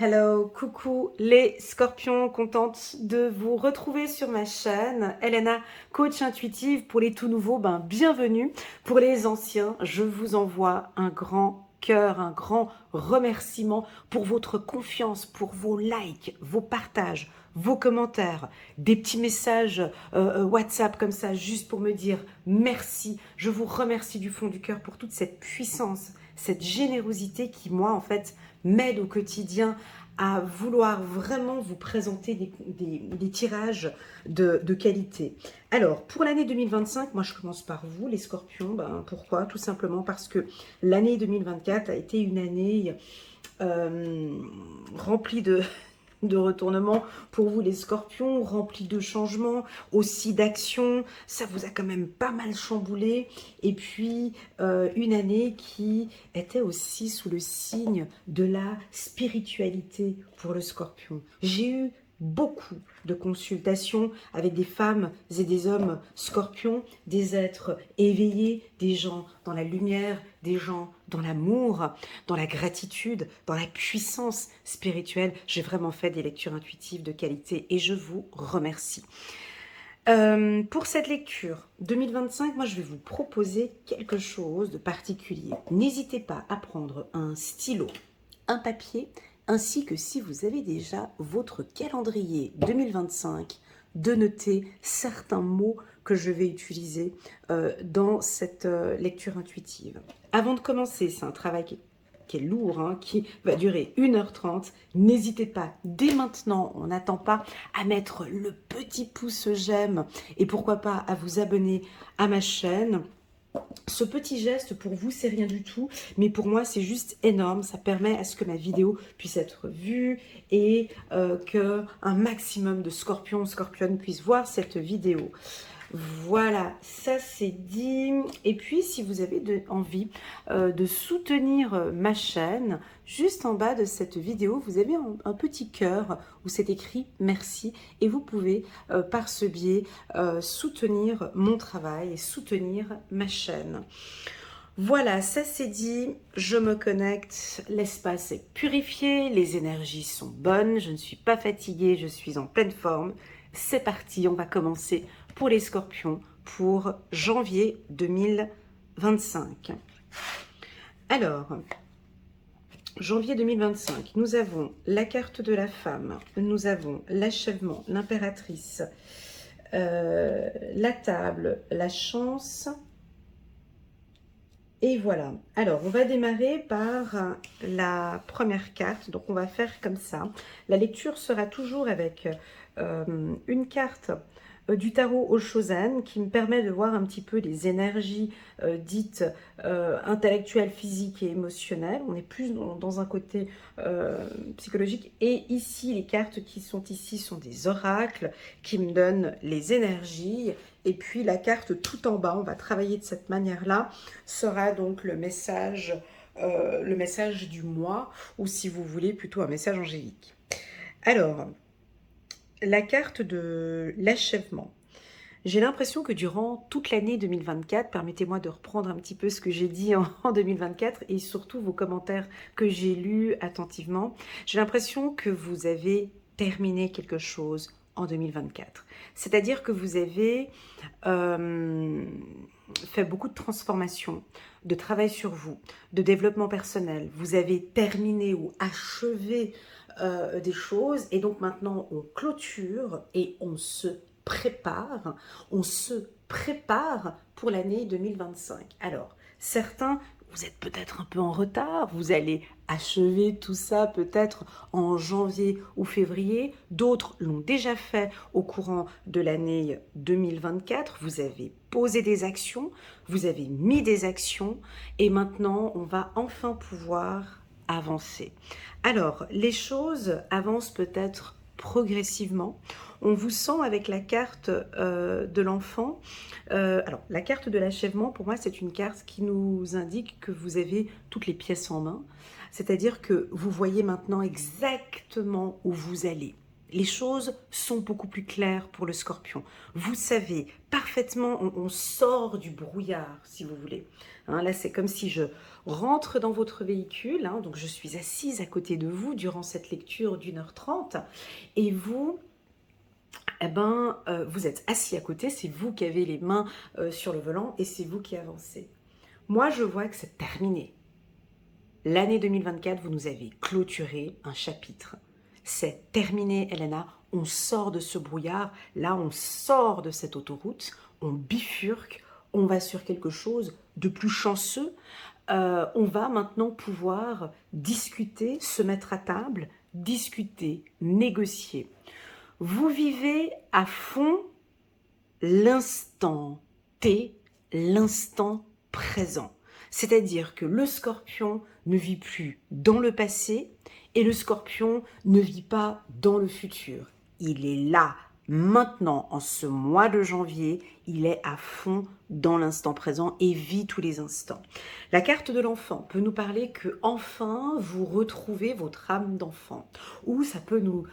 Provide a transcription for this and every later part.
Hello, coucou les scorpions, contente de vous retrouver sur ma chaîne. Elena, coach intuitive. Pour les tout nouveaux, bienvenue. Pour les anciens, je vous envoie un grand cœur, un grand remerciement pour votre confiance, pour vos likes, vos partages, vos commentaires, des petits messages WhatsApp comme ça, juste pour me dire merci. Je vous remercie du fond du cœur pour toute cette puissance, cette générosité qui, moi, en fait, m'aide au quotidien à vouloir vraiment vous présenter des tirages de qualité. Alors, pour l'année 2025, moi je commence par vous, les scorpions. Pourquoi? Tout simplement parce que l'année 2024 a été une année remplie de retournements pour vous les scorpions, rempli de changements, aussi d'actions, ça vous a quand même pas mal chamboulé, et puis une année qui était aussi sous le signe de la spiritualité pour le scorpion. J'ai eu beaucoup de consultations avec des femmes et des hommes scorpions, des êtres éveillés, des gens dans la lumière, des gens dans l'amour, dans la gratitude, dans la puissance spirituelle. J'ai vraiment fait des lectures intuitives de qualité et je vous remercie. Pour cette lecture 2025, moi je vais vous proposer quelque chose de particulier. N'hésitez pas à prendre un stylo, un papier, ainsi que si vous avez déjà votre calendrier 2025, de noter certains mots que je vais utiliser dans cette lecture intuitive. Avant de commencer, c'est un travail qui est lourd, qui va durer 1h30. N'hésitez pas, dès maintenant, on n'attend pas, à mettre le petit pouce j'aime et pourquoi pas à vous abonner à ma chaîne. Ce petit geste pour vous c'est rien du tout, mais pour moi c'est juste énorme. Ça permet à ce que ma vidéo puisse être vue et que un maximum de scorpions, scorpionnes puissent voir cette vidéo. Voilà, ça c'est dit. Et puis si vous avez envie de soutenir ma chaîne, juste en bas de cette vidéo, vous avez un petit cœur où c'est écrit merci et vous pouvez par ce biais soutenir mon travail et soutenir ma chaîne. Voilà, ça c'est dit, je me connecte, l'espace est purifié, les énergies sont bonnes, je ne suis pas fatiguée, je suis en pleine forme. C'est parti, on va commencer pour les scorpions pour janvier 2025. Alors, janvier 2025, nous avons la carte de la femme, nous avons l'achèvement, l'impératrice, la table, la chance. Et voilà. Alors, on va démarrer par la première carte. Donc, on va faire comme ça. La lecture sera toujours avec une carte du tarot au Chosen qui me permet de voir un petit peu les énergies dites intellectuelles, physiques et émotionnelles. On est plus dans un côté psychologique. Et ici, les cartes qui sont ici sont des oracles qui me donnent les énergies. Et puis la carte tout en bas, on va travailler de cette manière-là, sera donc le message du mois, ou si vous voulez plutôt un message angélique. Alors, la carte de l'achèvement. J'ai l'impression que durant toute l'année 2024, permettez-moi de reprendre un petit peu ce que j'ai dit en 2024 et surtout vos commentaires que j'ai lus attentivement, j'ai l'impression que vous avez terminé quelque chose en 2024. C'est-à-dire que vous avez fait beaucoup de transformations, de travail sur vous, de développement personnel. Vous avez terminé ou achevé des choses et donc maintenant on clôture et on se prépare pour l'année 2025. Alors, certains, vous êtes peut-être un peu en retard, vous allez achever tout ça peut-être en janvier ou février, d'autres l'ont déjà fait au courant de l'année 2024, vous avez posé des actions, vous avez mis des actions et maintenant on va enfin pouvoir avancer. Alors, les choses avancent peut-être progressivement. On vous sent avec la carte de l'enfant. Alors, la carte de l'achèvement, pour moi, c'est une carte qui nous indique que vous avez toutes les pièces en main. C'est-à-dire que vous voyez maintenant exactement où vous allez. les choses sont beaucoup plus claires pour le Scorpion. Vous savez parfaitement, on sort du brouillard, si vous voulez. Hein, là, c'est comme si je rentre dans votre véhicule, hein, donc je suis assise à côté de vous durant cette lecture d'1h30, et vous... Eh ben, vous êtes assis à côté, c'est vous qui avez les mains sur le volant et c'est vous qui avancez. Moi, je vois que c'est terminé. L'année 2024, vous nous avez clôturé un chapitre. C'est terminé, Elena. On sort de ce brouillard. Là, on sort de cette autoroute. On bifurque. On va sur quelque chose de plus chanceux. On va maintenant pouvoir discuter, se mettre à table, discuter, négocier. Vous vivez à fond l'instant T, l'instant présent. C'est-à-dire que le Scorpion ne vit plus dans le passé et le Scorpion ne vit pas dans le futur. Il est là, maintenant, en ce mois de janvier, il est à fond dans l'instant présent et vit tous les instants. La carte de l'enfant peut nous parler que enfin vous retrouvez votre âme d'enfant. Ou ça peut nous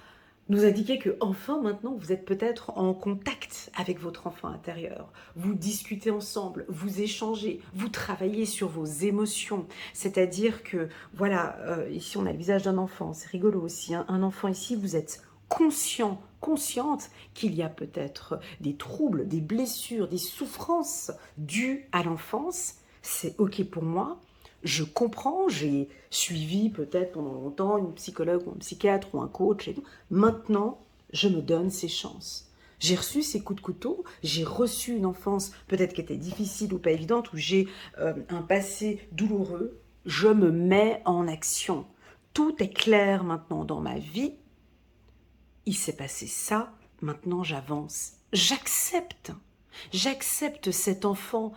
indiquer que enfin maintenant vous êtes peut-être en contact avec votre enfant intérieur. Vous discutez ensemble, vous échangez, vous travaillez sur vos émotions. C'est-à-dire que, voilà, ici on a le visage d'un enfant, c'est rigolo aussi, hein, un enfant ici, vous êtes conscient, consciente qu'il y a peut-être des troubles, des blessures, des souffrances dues à l'enfance. C'est ok pour moi. Je comprends, j'ai suivi peut-être pendant longtemps une psychologue ou un psychiatre ou un coach et tout. Maintenant, je me donne ces chances. J'ai reçu ces coups de couteau, j'ai reçu une enfance peut-être qui était difficile ou pas évidente, où j'ai un passé douloureux. Je me mets en action. Tout est clair maintenant dans ma vie. Il s'est passé ça, maintenant j'avance. J'accepte. J'accepte cet enfant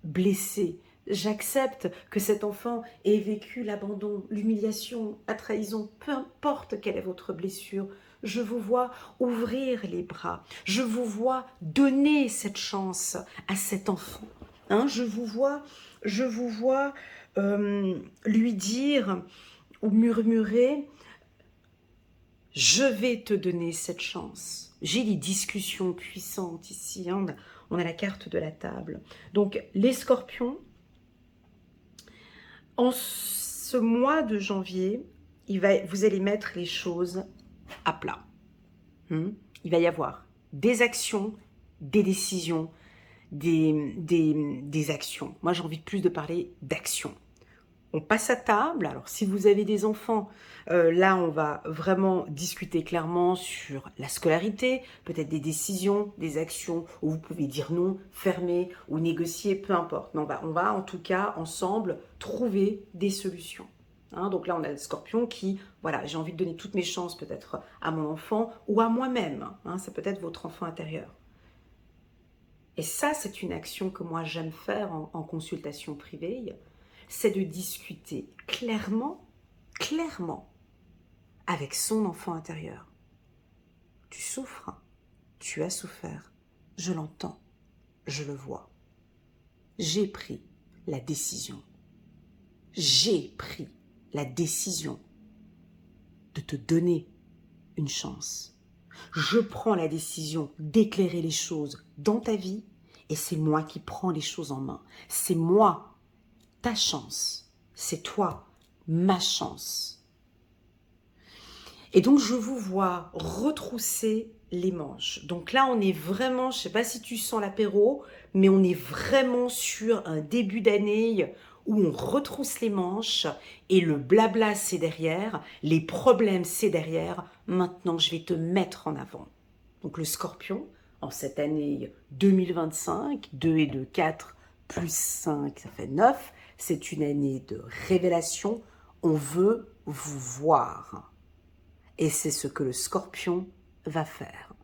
blessé. J'accepte que cet enfant ait vécu l'abandon, l'humiliation, la trahison, peu importe quelle est votre blessure. Je vous vois ouvrir les bras. Je vous vois donner cette chance à cet enfant. Hein, je vous vois lui dire ou murmurer: je vais te donner cette chance. J'ai des discussions puissantes ici. Hein, on a la carte de la table. Donc, les scorpions, en ce mois de janvier, vous allez mettre les choses à plat. Il va y avoir des actions, des décisions, des actions. Moi, j'ai envie plus de parler d'actions. On passe à table. Alors, si vous avez des enfants, là, on va vraiment discuter clairement sur la scolarité, peut-être des décisions, des actions où vous pouvez dire non, fermer ou négocier, peu importe. Mais on va en tout cas, ensemble, trouver des solutions. Hein, donc là, on a le scorpion qui, voilà, j'ai envie de donner toutes mes chances peut-être à mon enfant ou à moi-même. Hein, ça peut être votre enfant intérieur. Et ça, c'est une action que moi, j'aime faire en consultation privée. C'est de discuter clairement avec son enfant intérieur. Tu souffres, tu as souffert, je l'entends, je le vois. J'ai pris la décision. J'ai pris la décision de te donner une chance. Je prends la décision d'éclairer les choses dans ta vie et c'est moi qui prends les choses en main. C'est moi, ta chance. C'est toi, ma chance. Et donc, je vous vois retrousser les manches. Donc là, on est vraiment, je ne sais pas si tu sens l'apéro, mais on est vraiment sur un début d'année où on retrousse les manches et le blabla, c'est derrière, les problèmes, c'est derrière. Maintenant, je vais te mettre en avant. Donc le scorpion, en cette année 2025, 2 et 2, 4, plus 5, ça fait 9. C'est une année de révélation. On veut vous voir. Et c'est ce que le scorpion va faire.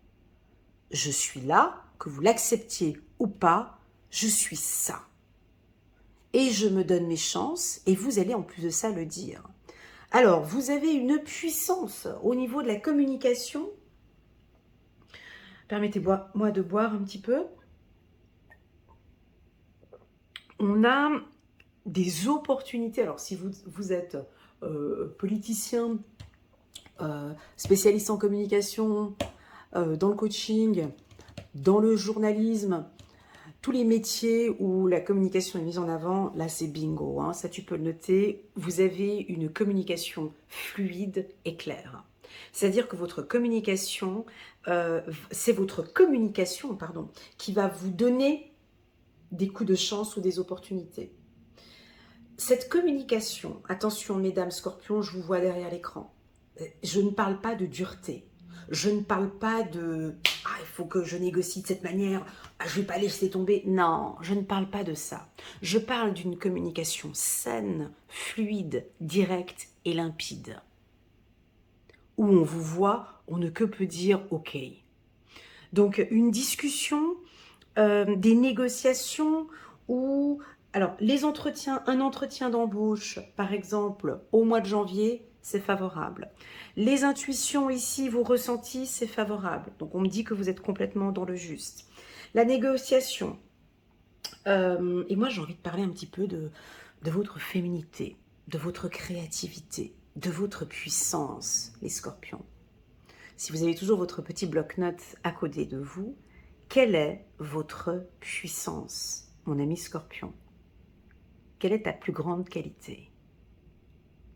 Je suis là, que vous l'acceptiez ou pas, je suis ça. Et je me donne mes chances, et vous allez en plus de ça le dire. Alors, vous avez une puissance au niveau de la communication. Permettez-moi de boire un petit peu. On a des opportunités. Alors, si vous êtes politicien spécialiste en communication, dans le coaching, dans le journalisme, tous les métiers où la communication est mise en avant, là c'est bingo, hein, ça tu peux le noter, vous avez une communication fluide et claire. C'est-à-dire que votre communication, c'est votre communication, pardon, qui va vous donner des coups de chance ou des opportunités. Cette communication, attention mesdames scorpions, je vous vois derrière l'écran, je ne parle pas de dureté, je ne parle pas de « ah, il faut que je négocie de cette manière, ah, je ne vais pas laisser tomber ». Non, je ne parle pas de ça. Je parle d'une communication saine, fluide, directe et limpide. Où on vous voit, on ne peut dire « ok ». Donc une discussion, des négociations ou... Alors, les entretiens, un entretien d'embauche, par exemple, au mois de janvier, c'est favorable. Les intuitions ici, vos ressentis, c'est favorable. Donc, on me dit que vous êtes complètement dans le juste. La négociation. Et moi, j'ai envie de parler un petit peu de votre féminité, de votre créativité, de votre puissance, les scorpions. Si vous avez toujours votre petit bloc-notes à côté de vous, quelle est votre puissance, mon ami scorpion? Quelle est ta plus grande qualité?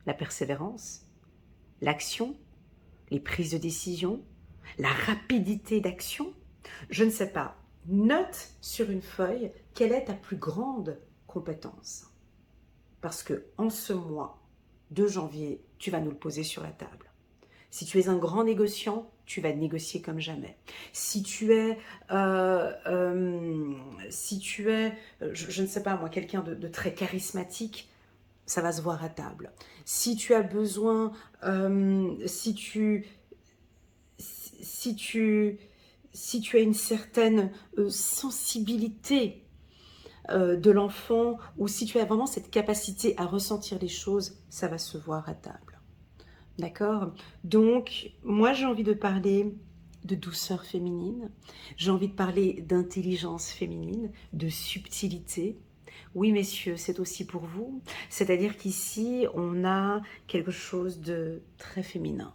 La persévérance? L'action? Les prises de décision? La rapidité d'action? Je ne sais pas. Note sur une feuille quelle est ta plus grande compétence. Parce que en ce mois de janvier, tu vas nous le poser sur la table. Si tu es un grand négociant, tu vas négocier comme jamais. Si tu es, je ne sais pas moi, quelqu'un de très charismatique, ça va se voir à table. Si tu as besoin, si tu as une certaine sensibilité de l'enfant, ou si tu as vraiment cette capacité à ressentir les choses, ça va se voir à table. D'accord? Donc, moi, j'ai envie de parler de douceur féminine. J'ai envie de parler d'intelligence féminine, de subtilité. Oui, messieurs, c'est aussi pour vous. C'est-à-dire qu'ici, on a quelque chose de très féminin.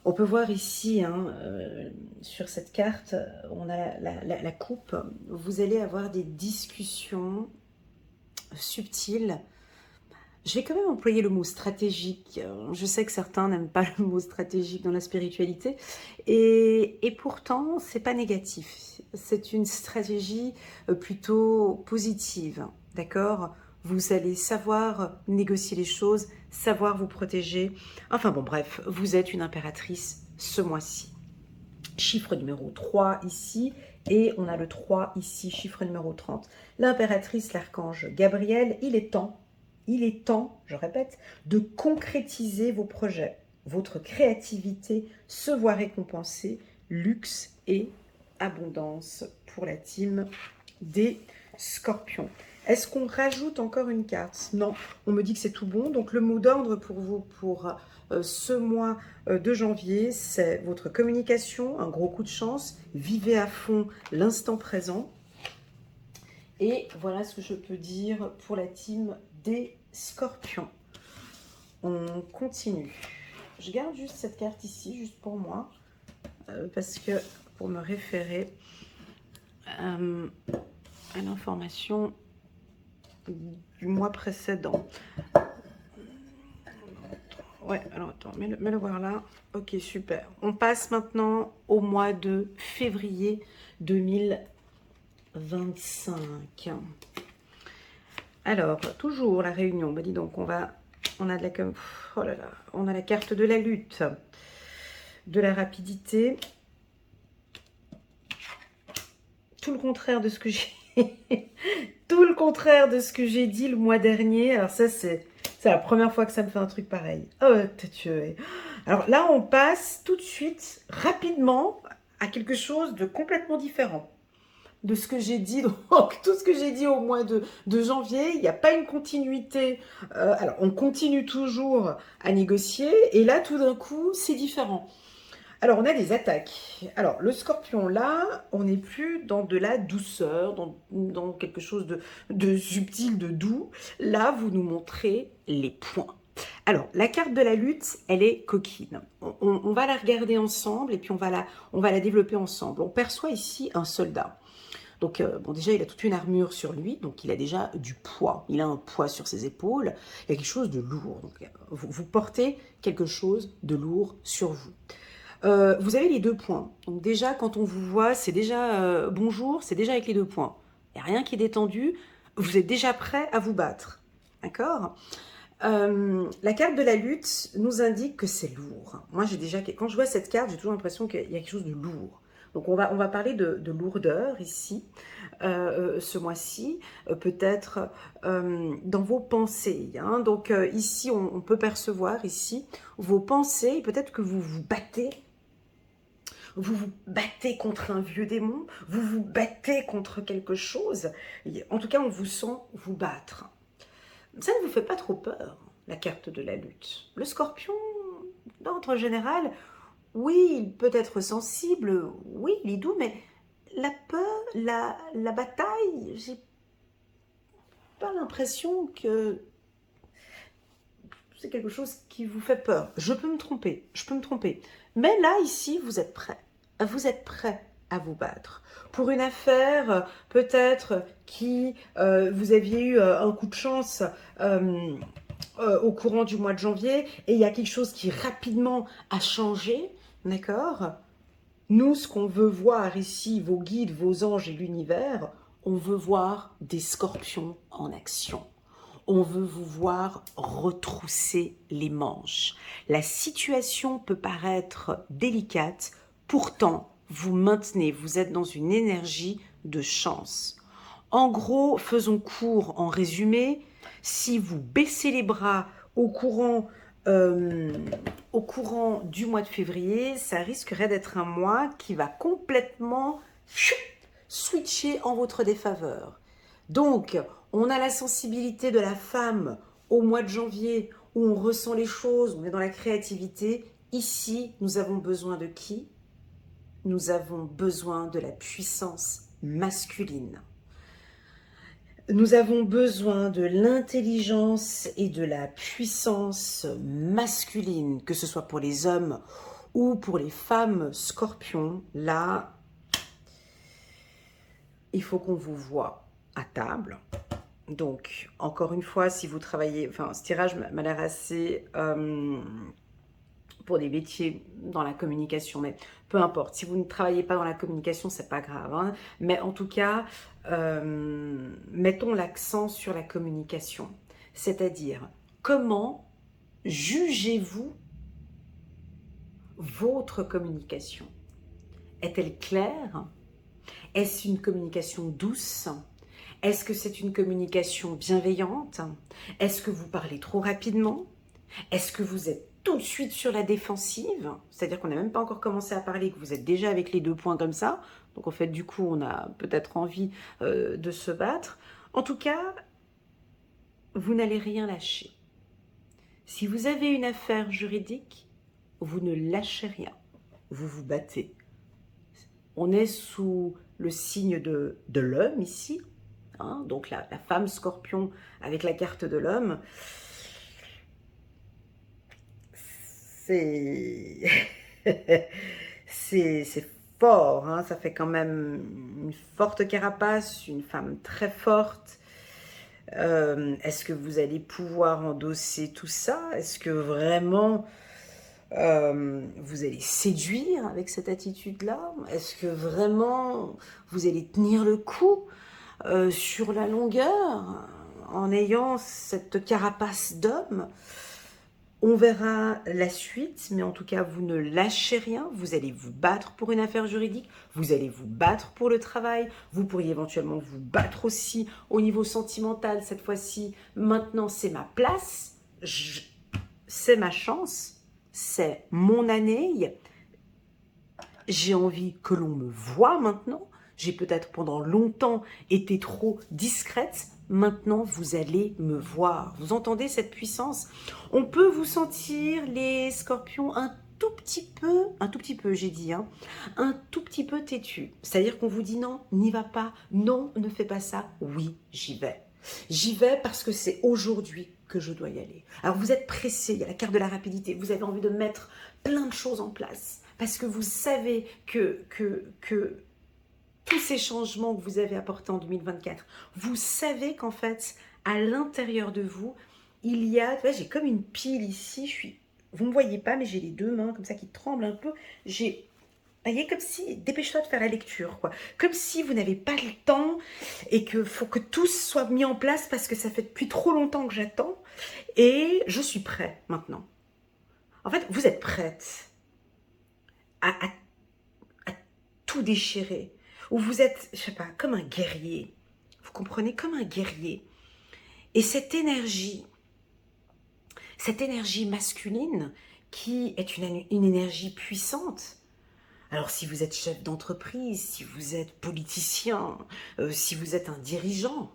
On peut voir ici, hein, sur cette carte, on a la coupe. Vous allez avoir des discussions subtiles. Je vais quand même employer le mot stratégique. Je sais que certains n'aiment pas le mot stratégique dans la spiritualité. Et pourtant, c'est pas négatif. C'est une stratégie plutôt positive. D'accord? Vous allez savoir négocier les choses, savoir vous protéger. Enfin bon, bref, vous êtes une impératrice ce mois-ci. Chiffre numéro 3 ici. Et on a le 3 ici, chiffre numéro 30. L'impératrice, l'archange Gabriel, il est temps, je répète, de concrétiser vos projets. Votre créativité se voit récompensée, luxe et abondance pour la team des scorpions. Est-ce qu'on rajoute encore une carte? Non, on me dit que c'est tout bon. Donc le mot d'ordre pour vous, pour ce mois de janvier, c'est votre communication, un gros coup de chance. Vivez à fond l'instant présent. Et voilà ce que je peux dire pour la team des scorpions. On continue. Je garde juste cette carte ici, juste pour moi, parce que pour me référer à l'information du mois précédent. Ouais, alors attends, mets-le voir là. Ok, super. On passe maintenant au mois de février 2025. Alors, toujours la réunion. Bah dis donc, on a de la, oh là là, on a la carte de la lutte, de la rapidité. Tout le contraire de ce que j'ai tout le contraire de ce que j'ai dit le mois dernier. Alors ça, c'est la première fois que ça me fait un truc pareil. Oh, t'es tué. Alors là, on passe tout de suite, rapidement, à quelque chose de complètement différent de ce que j'ai dit. Donc, tout ce que j'ai dit au mois de janvier, il n'y a pas une continuité. Alors, on continue toujours à négocier. Et là, tout d'un coup, c'est différent. Alors, on a des attaques. Alors, le scorpion, là, on n'est plus dans de la douceur, dans quelque chose de subtil, de doux. Là, vous nous montrez les points. Alors, la carte de la lutte, elle est coquine. On va la regarder ensemble et puis on va la développer ensemble. On perçoit ici un soldat. Donc, bon, déjà, il a toute une armure sur lui, donc il a déjà du poids. Il a un poids sur ses épaules. Il y a quelque chose de lourd. Donc, vous portez quelque chose de lourd sur vous. Vous avez les 2 points. Donc déjà, quand on vous voit, c'est déjà bonjour, c'est déjà avec les 2 points. Il n'y a rien qui est détendu. Vous êtes déjà prêt à vous battre. D'accord? La carte de la lutte nous indique que c'est lourd. Moi, quand je vois cette carte, j'ai toujours l'impression qu'il y a quelque chose de lourd. Donc, on va parler de lourdeur ici, ce mois-ci, peut-être dans vos pensées. Hein. Donc, ici, on peut percevoir ici vos pensées. Peut-être que vous vous battez. Vous vous battez contre un vieux démon. Vous vous battez contre quelque chose. En tout cas, on vous sent vous battre. Ça ne vous fait pas trop peur, la carte de la lutte. Le scorpion, d'ordre général, oui, il peut être sensible, oui, il est doux, mais la peur, la bataille, j'ai pas l'impression que c'est quelque chose qui vous fait peur. Je peux me tromper. Mais là, ici, vous êtes prêt. Vous êtes prêt à vous battre. Pour une affaire, peut-être, qui vous aviez eu un coup de chance au courant du mois de janvier, et il y a quelque chose qui rapidement a changé, d'accord? Nous, ce qu'on veut voir ici, vos guides, vos anges et l'univers, on veut voir des scorpions en action. On veut vous voir retrousser les manches. La situation peut paraître délicate, pourtant, vous maintenez, vous êtes dans une énergie de chance. En gros, faisons court en résumé, si vous baissez les bras au courant du mois de février, ça risquerait d'être un mois qui va complètement switcher en votre défaveur. Donc, on a la sensibilité de la femme au mois de janvier où on ressent les choses, on est dans la créativité. Ici, nous avons besoin de qui? Nous avons besoin de la puissance masculine. Nous avons besoin de l'intelligence et de la puissance masculine, que ce soit pour les hommes ou pour les femmes scorpions. Là, il faut qu'on vous voie à table. Donc, encore une fois, si vous travaillez... Enfin, ce tirage m'a l'air assez... pour des métiers dans la communication, mais peu importe. Si vous ne travaillez pas dans la communication, c'est pas grave. Hein. Mais en tout cas, mettons l'accent sur la communication. C'est-à-dire, comment jugez-vous votre communication? Est-elle claire? Est-ce une communication douce? Est-ce que c'est une communication bienveillante? Est-ce que vous parlez trop rapidement? Est-ce que vous êtes tout de suite sur la défensive? C'est-à-dire qu'on n'a même pas encore commencé à parler, que vous êtes déjà avec les 2 points comme ça. Donc en fait, du coup, on a peut-être envie de se battre. En tout cas, vous n'allez rien lâcher. Si vous avez une affaire juridique, vous ne lâchez rien. Vous vous battez. On est sous le signe de l'homme ici. Hein, donc la femme scorpion avec la carte de l'homme. C'est fort, hein, ça fait quand même une forte carapace, une femme très forte. Est-ce que vous allez pouvoir endosser tout ça? Est-ce que vraiment vous allez séduire avec cette attitude-là? Est-ce que vraiment vous allez tenir le coup sur la longueur en ayant cette carapace d'homme? On verra la suite, mais en tout cas, vous ne lâchez rien. Vous allez vous battre pour une affaire juridique. Vous allez vous battre pour le travail. Vous pourriez éventuellement vous battre aussi au niveau sentimental. Cette fois-ci, maintenant, c'est ma place. C'est ma chance. C'est mon année. J'ai envie que l'on me voie maintenant. J'ai peut-être pendant longtemps été trop discrète. Maintenant, vous allez me voir. Vous entendez cette puissance? On peut vous sentir, les scorpions, un tout petit peu, j'ai dit, hein, un tout petit peu têtu. C'est-à-dire qu'on vous dit non, n'y va pas, non, ne fais pas ça. Oui, j'y vais. J'y vais parce que c'est aujourd'hui que je dois y aller. Alors vous êtes pressé, il y a la carte de la rapidité, vous avez envie de mettre plein de choses en place parce que vous savez que tous ces changements que vous avez apportés en 2024, vous savez qu'en fait, à l'intérieur de vous, il y a, j'ai comme une pile ici, vous ne me voyez pas, mais j'ai les deux mains comme ça qui tremblent un peu, vous voyez, comme si, dépêche-toi de faire la lecture, quoi. Comme si vous n'avez pas le temps et qu'il faut que tout soit mis en place parce que ça fait depuis trop longtemps que j'attends et je suis prêt maintenant. En fait, vous êtes prête à tout déchirer. Ou vous êtes, je sais pas, comme un guerrier. Vous comprenez, comme un guerrier. Et cette énergie masculine qui est une énergie puissante. Alors si vous êtes chef d'entreprise, si vous êtes politicien, si vous êtes un dirigeant,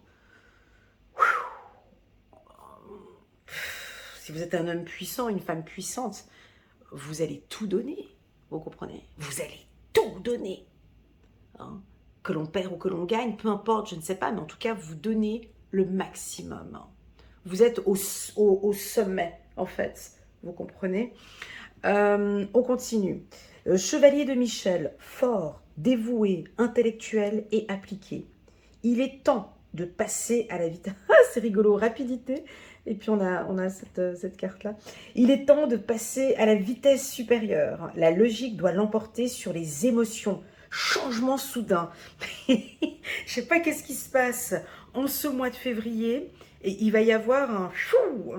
si vous êtes un homme puissant, une femme puissante, vous allez tout donner, vous comprenez? Vous allez tout donner. Hein, que l'on perd ou que l'on gagne, peu importe, je ne sais pas, mais en tout cas, vous donnez le maximum. Vous êtes au sommet, en fait, vous comprenez? On continue. Chevalier de Michel, fort, dévoué, intellectuel et appliqué. Il est temps de passer à la vitesse. Ah, c'est rigolo, rapidité. Et puis on a cette carte-là. Il est temps de passer à la vitesse supérieure. La logique doit l'emporter sur les émotions. Changement soudain. Je ne sais pas qu'est-ce qui se passe en ce mois de février. Et il va y avoir un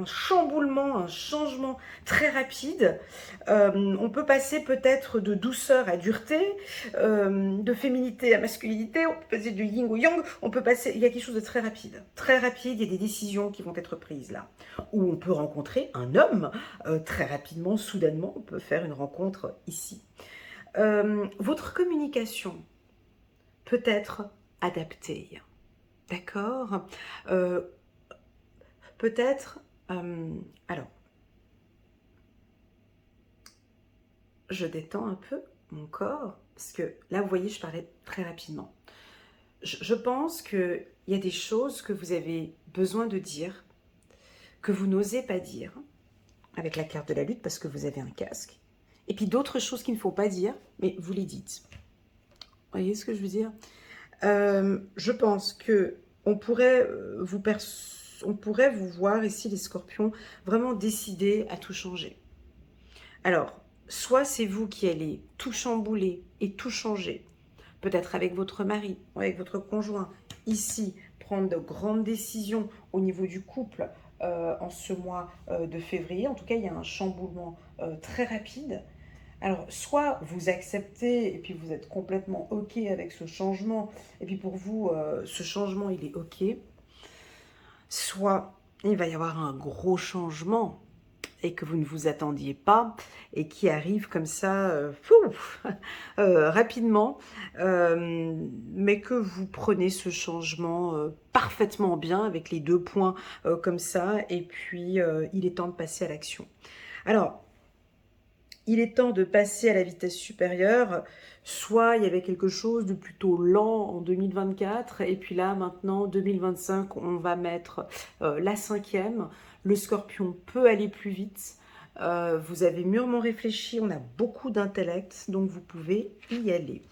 chamboulement, un changement très rapide. On peut passer peut-être de douceur à dureté, de féminité à masculinité, on peut passer du yin au yang, on peut passer, il y a quelque chose de très rapide. Très rapide, il y a des décisions qui vont être prises là. Ou on peut rencontrer un homme très rapidement, soudainement, on peut faire une rencontre ici. Votre communication peut être adaptée. D'accord, peut-être, alors, je détends un peu mon corps, parce que là, vous voyez, je parlais très rapidement. Je pense qu'il y a des choses que vous avez besoin de dire, que vous n'osez pas dire, avec la carte de la lutte, parce que vous avez un casque. Et puis d'autres choses qu'il ne faut pas dire, mais vous les dites. Vous voyez ce que je veux dire? Je pense que on pourrait vous voir ici, les scorpions, vraiment décider à tout changer. Alors, soit c'est vous qui allez tout chambouler et tout changer, peut-être avec votre mari ou avec votre conjoint, ici, prendre de grandes décisions au niveau du couple en ce mois de février. En tout cas, il y a un chamboulement très rapide. Alors, soit vous acceptez et puis vous êtes complètement OK avec ce changement, et puis pour vous, ce changement, il est OK. Soit il va y avoir un gros changement et que vous ne vous attendiez pas et qui arrive comme ça rapidement, mais que vous prenez ce changement parfaitement bien avec les deux points comme ça, et puis il est temps de passer à l'action. Alors, il est temps de passer à la vitesse supérieure. Soit il y avait quelque chose de plutôt lent en 2024, et puis là maintenant 2025 on va mettre la 5e. Le scorpion peut aller plus vite. Vous avez mûrement réfléchi, on a beaucoup d'intellect, donc vous pouvez y aller.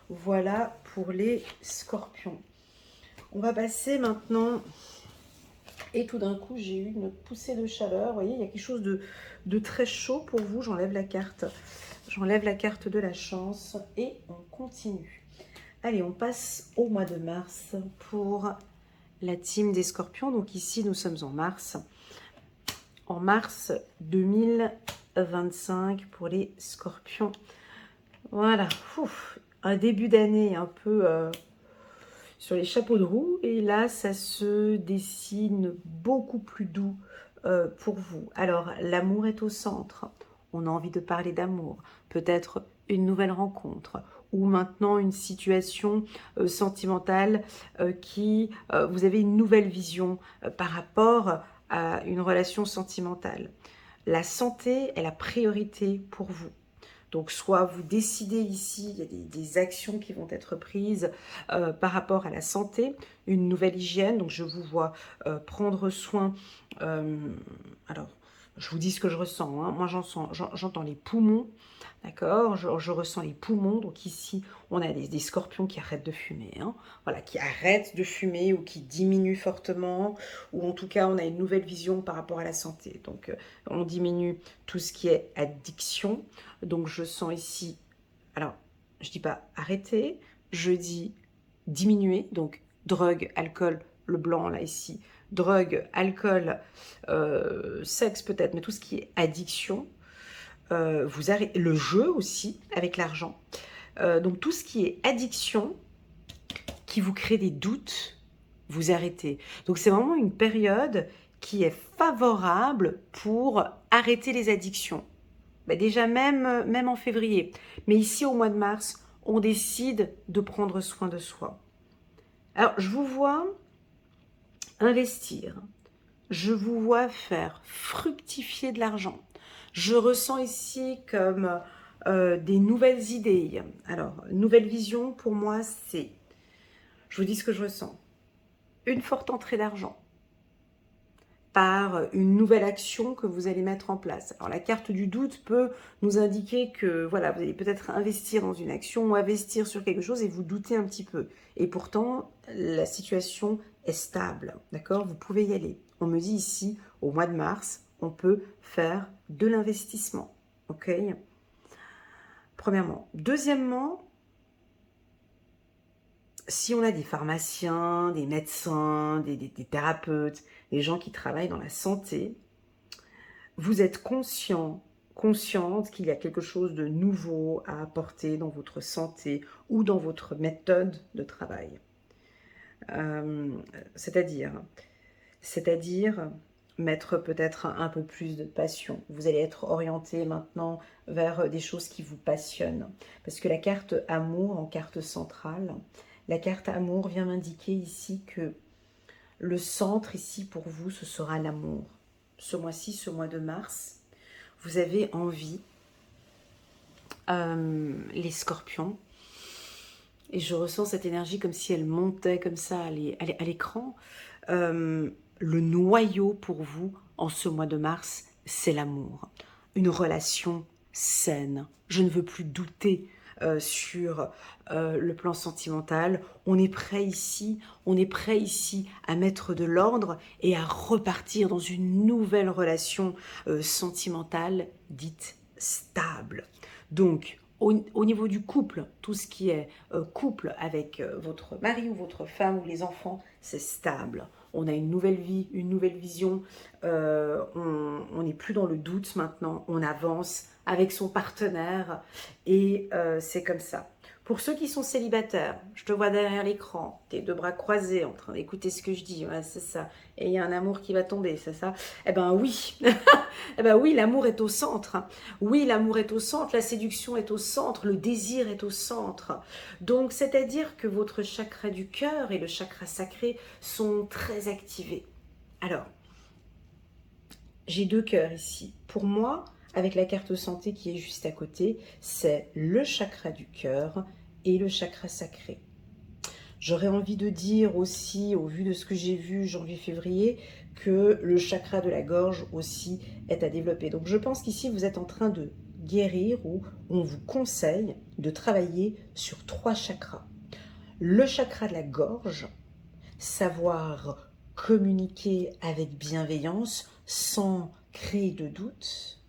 Voilà pour les scorpions. On va passer maintenant, et tout d'un coup j'ai eu une poussée de chaleur. Vous voyez, il y a quelque chose de très chaud pour vous. J'enlève la carte. J'enlève la carte de la chance et on continue. Allez, on passe au mois de mars pour la team des scorpions. Donc ici, nous sommes en mars. En mars 2025 pour les scorpions. Voilà. Ouf, un début d'année un peu sur les chapeaux de roue. Et là, ça se dessine beaucoup plus doux pour vous. Alors, l'amour est au centre. On a envie de parler d'amour. Peut-être une nouvelle rencontre ou maintenant une situation sentimentale qui vous avez une nouvelle vision par rapport à une relation sentimentale. La santé est la priorité pour vous. Donc, soit vous décidez ici, il y a des actions qui vont être prises par rapport à la santé, une nouvelle hygiène. Donc, je vous vois prendre soin. Alors, je vous dis ce que je ressens. Hein. Moi, j'entends les poumons. D'accord, je ressens les poumons. Donc ici, on a des scorpions qui arrêtent de fumer. Hein. Voilà, qui arrêtent de fumer ou qui diminuent fortement. Ou en tout cas, on a une nouvelle vision par rapport à la santé. Donc, on diminue tout ce qui est addiction. Donc, je sens ici... Alors, je dis pas arrêter. Je dis diminuer. Donc, drogue, alcool, le blanc là ici. Drogue, alcool, sexe peut-être. Mais tout ce qui est addiction... vous arrêtez le jeu aussi avec l'argent. Donc tout ce qui est addiction, qui vous crée des doutes, vous arrêtez. Donc c'est vraiment une période qui est favorable pour arrêter les addictions. Ben déjà même en février. Mais ici au mois de mars, on décide de prendre soin de soi. Alors je vous vois investir. Je vous vois faire fructifier de l'argent. Je ressens ici comme des nouvelles idées. Alors, nouvelle vision, pour moi, c'est, je vous dis ce que je ressens, une forte entrée d'argent par une nouvelle action que vous allez mettre en place. Alors, la carte du doute peut nous indiquer que, voilà, vous allez peut-être investir dans une action ou investir sur quelque chose et vous doutez un petit peu. Et pourtant, la situation est stable, d'accord? Vous pouvez y aller. On me dit ici, au mois de mars, on peut faire de l'investissement, ok? Premièrement. Deuxièmement, si on a des pharmaciens, des médecins, des thérapeutes, des gens qui travaillent dans la santé, vous êtes consciente qu'il y a quelque chose de nouveau à apporter dans votre santé ou dans votre méthode de travail. C'est-à-dire mettre peut-être un peu plus de passion. Vous allez être orienté maintenant vers des choses qui vous passionnent. Parce que la carte amour en carte centrale, la carte amour vient m'indiquer ici que le centre ici pour vous, ce sera l'amour. Ce mois-ci, ce mois de mars, vous avez envie, les scorpions, et je ressens cette énergie comme si elle montait comme ça à l'écran. Le noyau pour vous en ce mois de mars, c'est l'amour. Une relation saine. Je ne veux plus douter sur le plan sentimental. On est prêt ici à mettre de l'ordre et à repartir dans une nouvelle relation sentimentale dite stable. Donc, au niveau du couple, tout ce qui est couple avec votre mari ou votre femme ou les enfants, c'est stable. On a une nouvelle vie, une nouvelle vision. On n'est plus dans le doute maintenant. On avance avec son partenaire et c'est comme ça. Pour ceux qui sont célibataires, je te vois derrière l'écran, tes deux bras croisés en train d'écouter ce que je dis, ouais, c'est ça. Et il y a un amour qui va tomber, c'est ça? Eh ben oui, eh ben oui, l'amour est au centre. Oui, l'amour est au centre, la séduction est au centre, le désir est au centre. Donc, c'est-à-dire que votre chakra du cœur et le chakra sacré sont très activés. Alors, j'ai deux cœurs ici. Pour moi, avec la carte santé qui est juste à côté, c'est le chakra du cœur et le chakra sacré. J'aurais envie de dire aussi, au vu de ce que j'ai vu janvier-février, que le chakra de la gorge aussi est à développer. Donc je pense qu'ici, vous êtes en train de guérir ou on vous conseille de travailler sur 3 chakras. Le chakra de la gorge, savoir communiquer avec bienveillance sans créer de doute,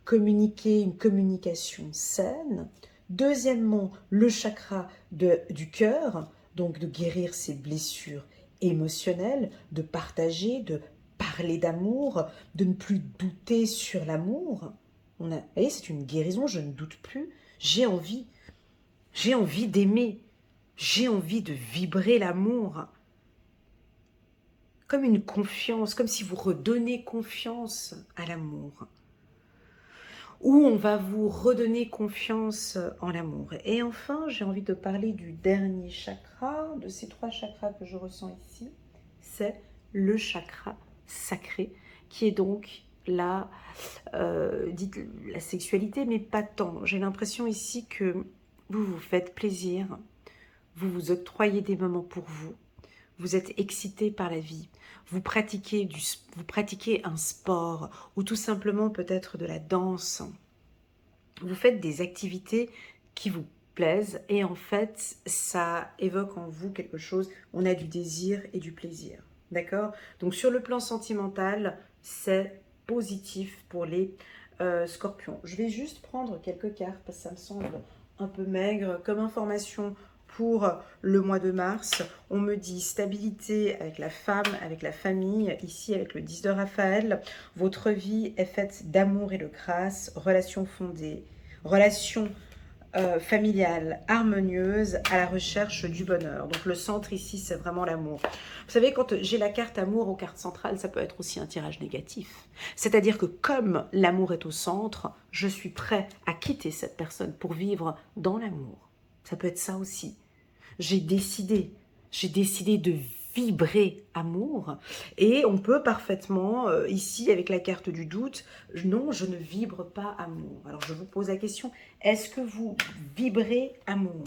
communiquer une communication saine. Deuxièmement, le chakra du cœur, donc de guérir ses blessures émotionnelles, de partager, de parler d'amour, de ne plus douter sur l'amour. Vous voyez, c'est une guérison, je ne doute plus. J'ai envie d'aimer, j'ai envie de vibrer l'amour. Comme une confiance, comme si vous redonnez confiance à l'amour. Ou on va vous redonner confiance en l'amour. Et enfin, j'ai envie de parler du dernier chakra, de ces 3 chakras que je ressens ici. C'est le chakra sacré, qui est donc dites la sexualité, mais pas tant. J'ai l'impression ici que vous vous faites plaisir, vous vous octroyez des moments pour vous, vous êtes excité par la vie, vous pratiquez un sport ou tout simplement peut-être de la danse. Vous faites des activités qui vous plaisent et en fait, ça évoque en vous quelque chose, on a du désir et du plaisir. D'accord? Donc sur le plan sentimental, c'est positif pour les scorpions. Je vais juste prendre quelques cartes parce que ça me semble un peu maigre comme information pour le mois de mars. On me dit stabilité avec la femme, avec la famille, ici avec le 10 de Raphaël. Votre vie est faite d'amour et de grâce, relations fondées, relations familiales, harmonieuses, à la recherche du bonheur. Donc le centre ici, c'est vraiment l'amour. Vous savez, quand j'ai la carte amour aux cartes centrales, ça peut être aussi un tirage négatif. C'est-à-dire que comme l'amour est au centre, je suis prêt à quitter cette personne pour vivre dans l'amour. Ça peut être ça aussi. J'ai décidé de vibrer amour et on peut parfaitement, ici avec la carte du doute, non, je ne vibre pas amour. Alors je vous pose la question, est-ce que vous vibrez amour?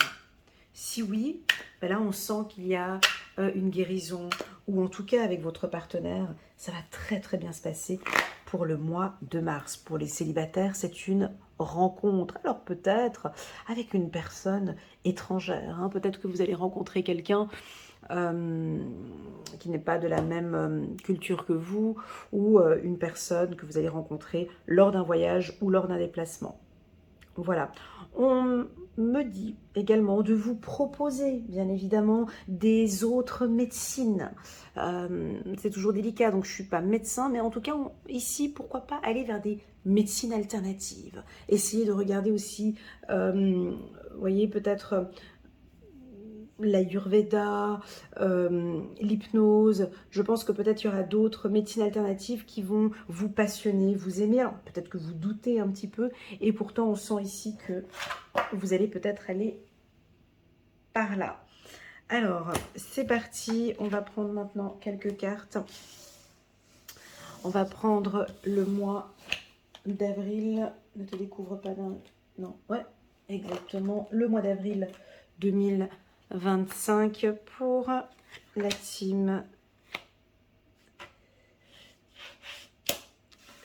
Si oui, ben là on sent qu'il y a une guérison ou en tout cas avec votre partenaire, ça va très très bien se passer pour le mois de mars. Pour les célibataires, c'est une rencontre. Alors peut-être avec une personne étrangère. Hein. Peut-être que vous allez rencontrer quelqu'un qui n'est pas de la même culture que vous ou une personne que vous allez rencontrer lors d'un voyage ou lors d'un déplacement. Voilà. On me dit également de vous proposer, bien évidemment, des autres médecines. C'est toujours délicat, donc je ne suis pas médecin, mais en tout cas, ici, pourquoi pas aller vers des médecines alternatives. Essayez de regarder aussi, vous voyez, peut-être l'Ayurveda, l'hypnose. Je pense que peut-être il y aura d'autres médecines alternatives qui vont vous passionner, vous aimer. Peut-être que vous doutez un petit peu et pourtant on sent ici que vous allez peut-être aller par là. Alors, c'est parti. On va prendre maintenant quelques cartes. On va prendre le mois d'avril. Ne te découvre pas d'un... Non, ouais, exactement. Le mois d'avril 2025 pour la team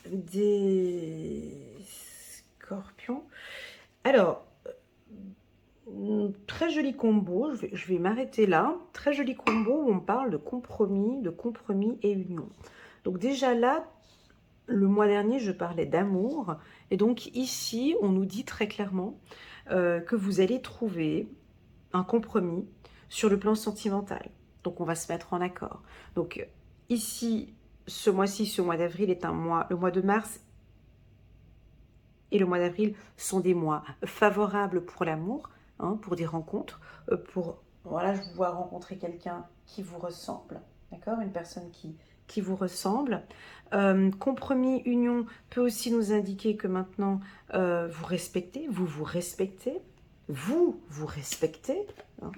des scorpions. Alors, très joli combo, je vais m'arrêter là. Très joli combo où on parle de compromis et union. Donc déjà là, le mois dernier, je parlais d'amour. Et donc ici, on nous dit très clairement que vous allez trouver un compromis sur le plan sentimental. Donc on va se mettre en accord. Donc ici, ce mois-ci, ce mois d'avril est un mois, le mois de mars et le mois d'avril sont des mois favorables pour l'amour, hein, pour des rencontres, pour, voilà, je vous vois rencontrer quelqu'un qui vous ressemble, d'accord, une personne qui vous ressemble. Compromis, union peut aussi nous indiquer que maintenant vous respectez, vous vous respectez, vous vous respectez, hein.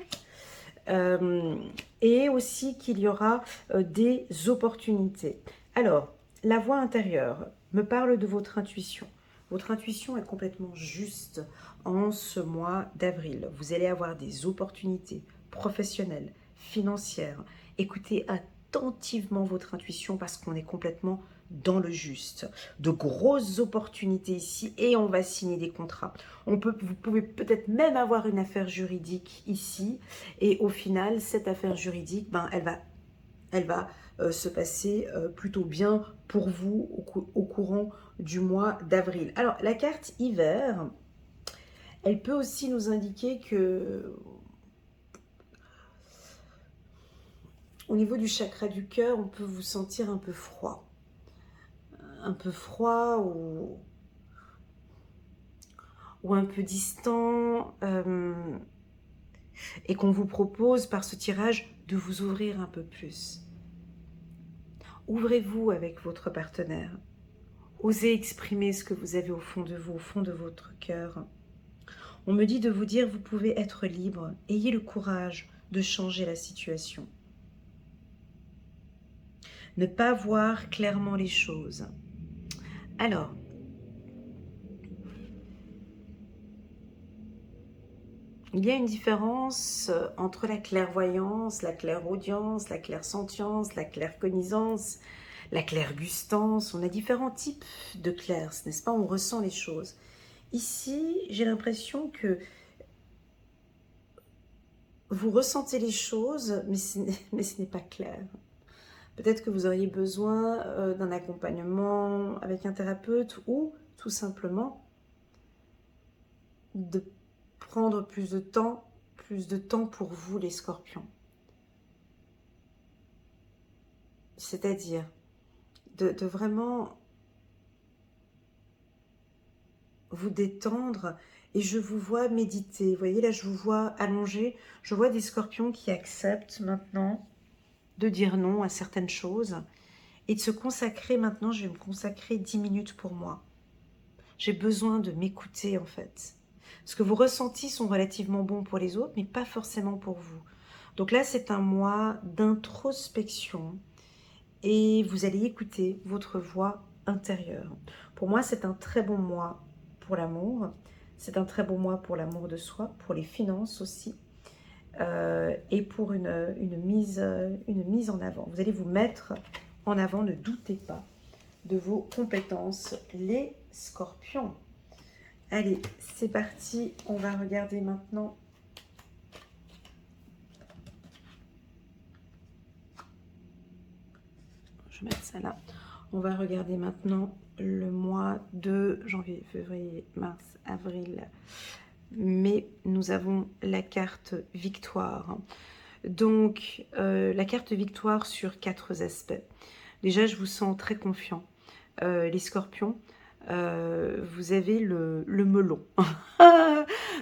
Et aussi qu'il y aura des opportunités. Alors, la voix intérieure me parle de votre intuition. Votre intuition est complètement juste en ce mois d'avril. Vous allez avoir des opportunités professionnelles, financières. Écoutez attentivement votre intuition parce qu'on est complètement dans le juste. De grosses opportunités ici et on va signer des contrats. Vous pouvez peut-être même avoir une affaire juridique ici et au final, cette affaire juridique, ben, elle va se passer plutôt bien pour vous au courant du mois d'avril. Alors, la carte hiver, elle peut aussi nous indiquer que au niveau du chakra du cœur, on peut vous sentir un peu froid. Un peu froid ou un peu distant et qu'on vous propose par ce tirage de vous ouvrir un peu plus. Ouvrez-vous avec votre partenaire. Osez exprimer ce que vous avez au fond de vous, au fond de votre cœur. On me dit de vous dire, vous pouvez être libre. Ayez le courage de changer la situation. Ne pas voir clairement les choses. Alors, il y a une différence entre la clairvoyance, la clairaudience, la clairsentience, la claircognizance, la clairgustance. On a différents types de clairs, n'est-ce pas? On ressent les choses. Ici, j'ai l'impression que vous ressentez les choses, mais ce n'est pas clair. Peut-être que vous auriez besoin d'un accompagnement avec un thérapeute ou tout simplement de prendre plus de temps pour vous les scorpions. C'est-à-dire de vraiment vous détendre et je vous vois méditer. Vous voyez là, je vous vois allongé. Je vois des scorpions qui acceptent maintenant de dire non à certaines choses et de se consacrer maintenant. Je vais me consacrer 10 minutes pour moi. J'ai besoin de m'écouter en fait. Ce que vous ressentez sont relativement bons pour les autres, mais pas forcément pour vous. Donc là, c'est un mois d'introspection et vous allez écouter votre voix intérieure. Pour moi, c'est un très bon mois pour l'amour. C'est un très bon mois pour l'amour de soi, pour les finances aussi, et pour une mise en avant. Vous allez vous mettre en avant, ne doutez pas de vos compétences, les scorpions. Allez, c'est parti, on va regarder maintenant. Je vais mettre ça là. On va regarder maintenant le mois de janvier, février, mars, avril, mai. Nous avons la carte victoire. Donc, la carte victoire sur 4 aspects. Déjà, je vous sens très confiant. Les scorpions, vous avez le melon.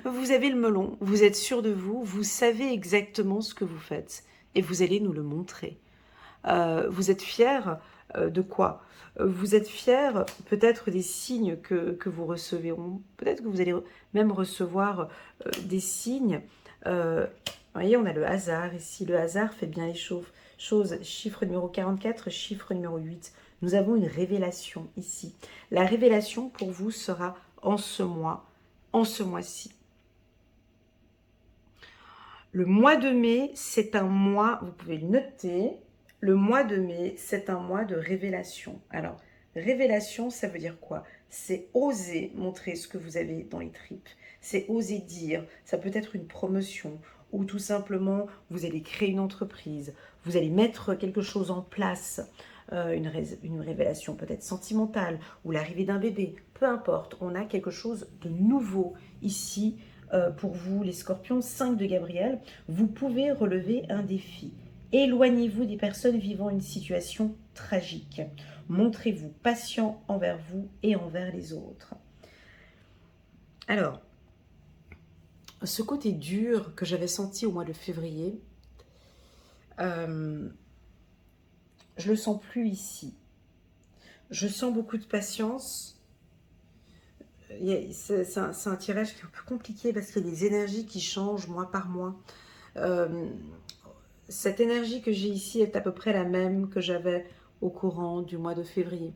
Vous avez le melon, vous êtes sûr de vous, vous savez exactement ce que vous faites et vous allez nous le montrer. Vous êtes fier de quoi? Vous êtes fier peut-être des signes que vous recevrez. Peut-être que vous allez même recevoir des signes. Vous voyez, on a le hasard ici. Le hasard fait bien les choses. Chiffre numéro 44, chiffre numéro 8. Nous avons une révélation ici. La révélation pour vous sera en ce mois-ci. Le mois de mai, c'est un mois, vous pouvez le noter, le mois de mai, c'est un mois de révélation. Alors, révélation, ça veut dire quoi? C'est oser montrer ce que vous avez dans les tripes. C'est oser dire, ça peut être une promotion ou tout simplement, vous allez créer une entreprise, vous allez mettre quelque chose en place, une révélation peut-être sentimentale ou l'arrivée d'un bébé, peu importe, on a quelque chose de nouveau ici pour vous les scorpions. 5 de Gabriel, vous pouvez relever un défi. Éloignez-vous des personnes vivant une situation tragique. Montrez-vous patient envers vous et envers les autres. Alors, ce côté dur que j'avais senti au mois de février, je le sens plus ici. Je sens beaucoup de patience. C'est un tirage qui est un peu compliqué parce qu'il y a des énergies qui changent mois par mois. Cette énergie que j'ai ici est à peu près la même que j'avais au courant du mois de février.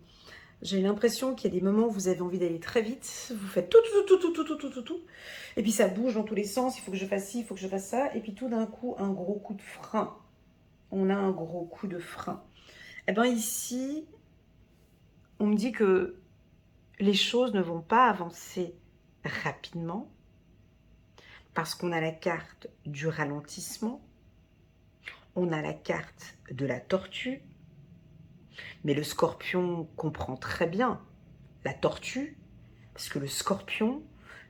J'ai l'impression qu'il y a des moments où vous avez envie d'aller très vite, vous faites tout, et puis ça bouge dans tous les sens, il faut que je fasse ci, il faut que je fasse ça, et puis tout d'un coup, un gros coup de frein. On a un gros coup de frein. Et bien ici, on me dit que les choses ne vont pas avancer rapidement, parce qu'on a la carte du ralentissement, on a la carte de la tortue, mais le scorpion comprend très bien la tortue, parce que le scorpion,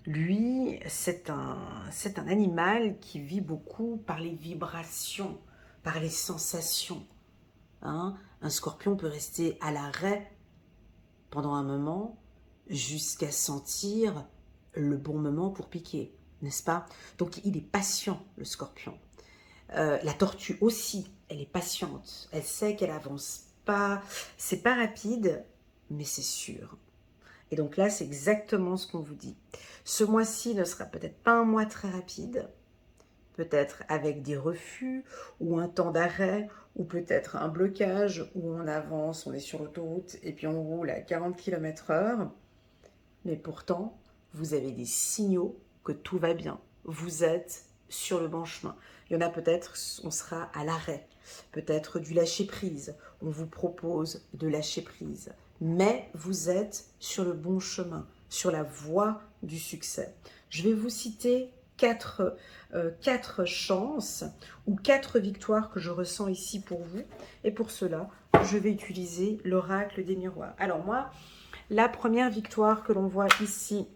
lui, c'est un animal qui vit beaucoup par les vibrations, par les sensations. Hein? Un scorpion peut rester à l'arrêt pendant un moment jusqu'à sentir le bon moment pour piquer, n'est-ce pas? Donc il est patient, le scorpion. La tortue aussi, elle est patiente. Elle sait qu'elle avance pas, c'est pas rapide, mais c'est sûr. Et donc là, c'est exactement ce qu'on vous dit. Ce mois-ci ne sera peut-être pas un mois très rapide. peut-être avec des refus ou un temps d'arrêt ou peut-être un blocage où on avance, on est sur l'autoroute et puis on roule à 40 km/h. Mais pourtant, vous avez des signaux que tout va bien. Vous êtes sur le bon chemin. Il y en a peut-être, on sera à l'arrêt, peut-être du lâcher-prise. On vous propose de lâcher prise. Mais vous êtes sur le bon chemin, sur la voie du succès. Je vais vous citer quatre chances ou 4 victoires que je ressens ici pour vous. Et pour cela, je vais utiliser l'oracle des miroirs. Alors moi, la première victoire que l'on voit ici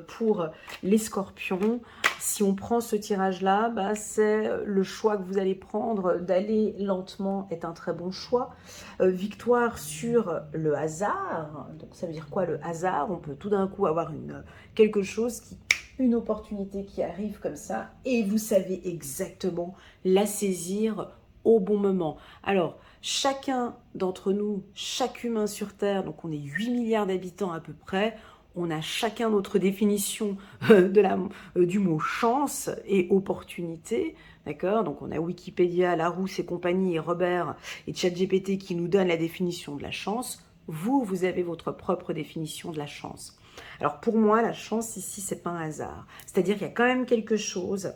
pour les scorpions, si on prend ce tirage-là, bah, c'est le choix que vous allez prendre d'aller lentement est un très bon choix. Victoire sur le hasard. Donc ça veut dire quoi le hasard? On peut tout d'un coup avoir quelque chose une opportunité qui arrive comme ça et vous savez exactement la saisir au bon moment. Alors, chacun d'entre nous, chaque humain sur Terre, donc on est 8 milliards d'habitants à peu près, on a chacun notre définition du mot chance et opportunité, d'accord? Donc on a Wikipédia, Larousse et compagnie, et Robert et ChatGPT qui nous donnent la définition de la chance. Vous avez votre propre définition de la chance. Alors pour moi, la chance ici, c'est pas un hasard. C'est-à-dire qu'il y a quand même quelque chose...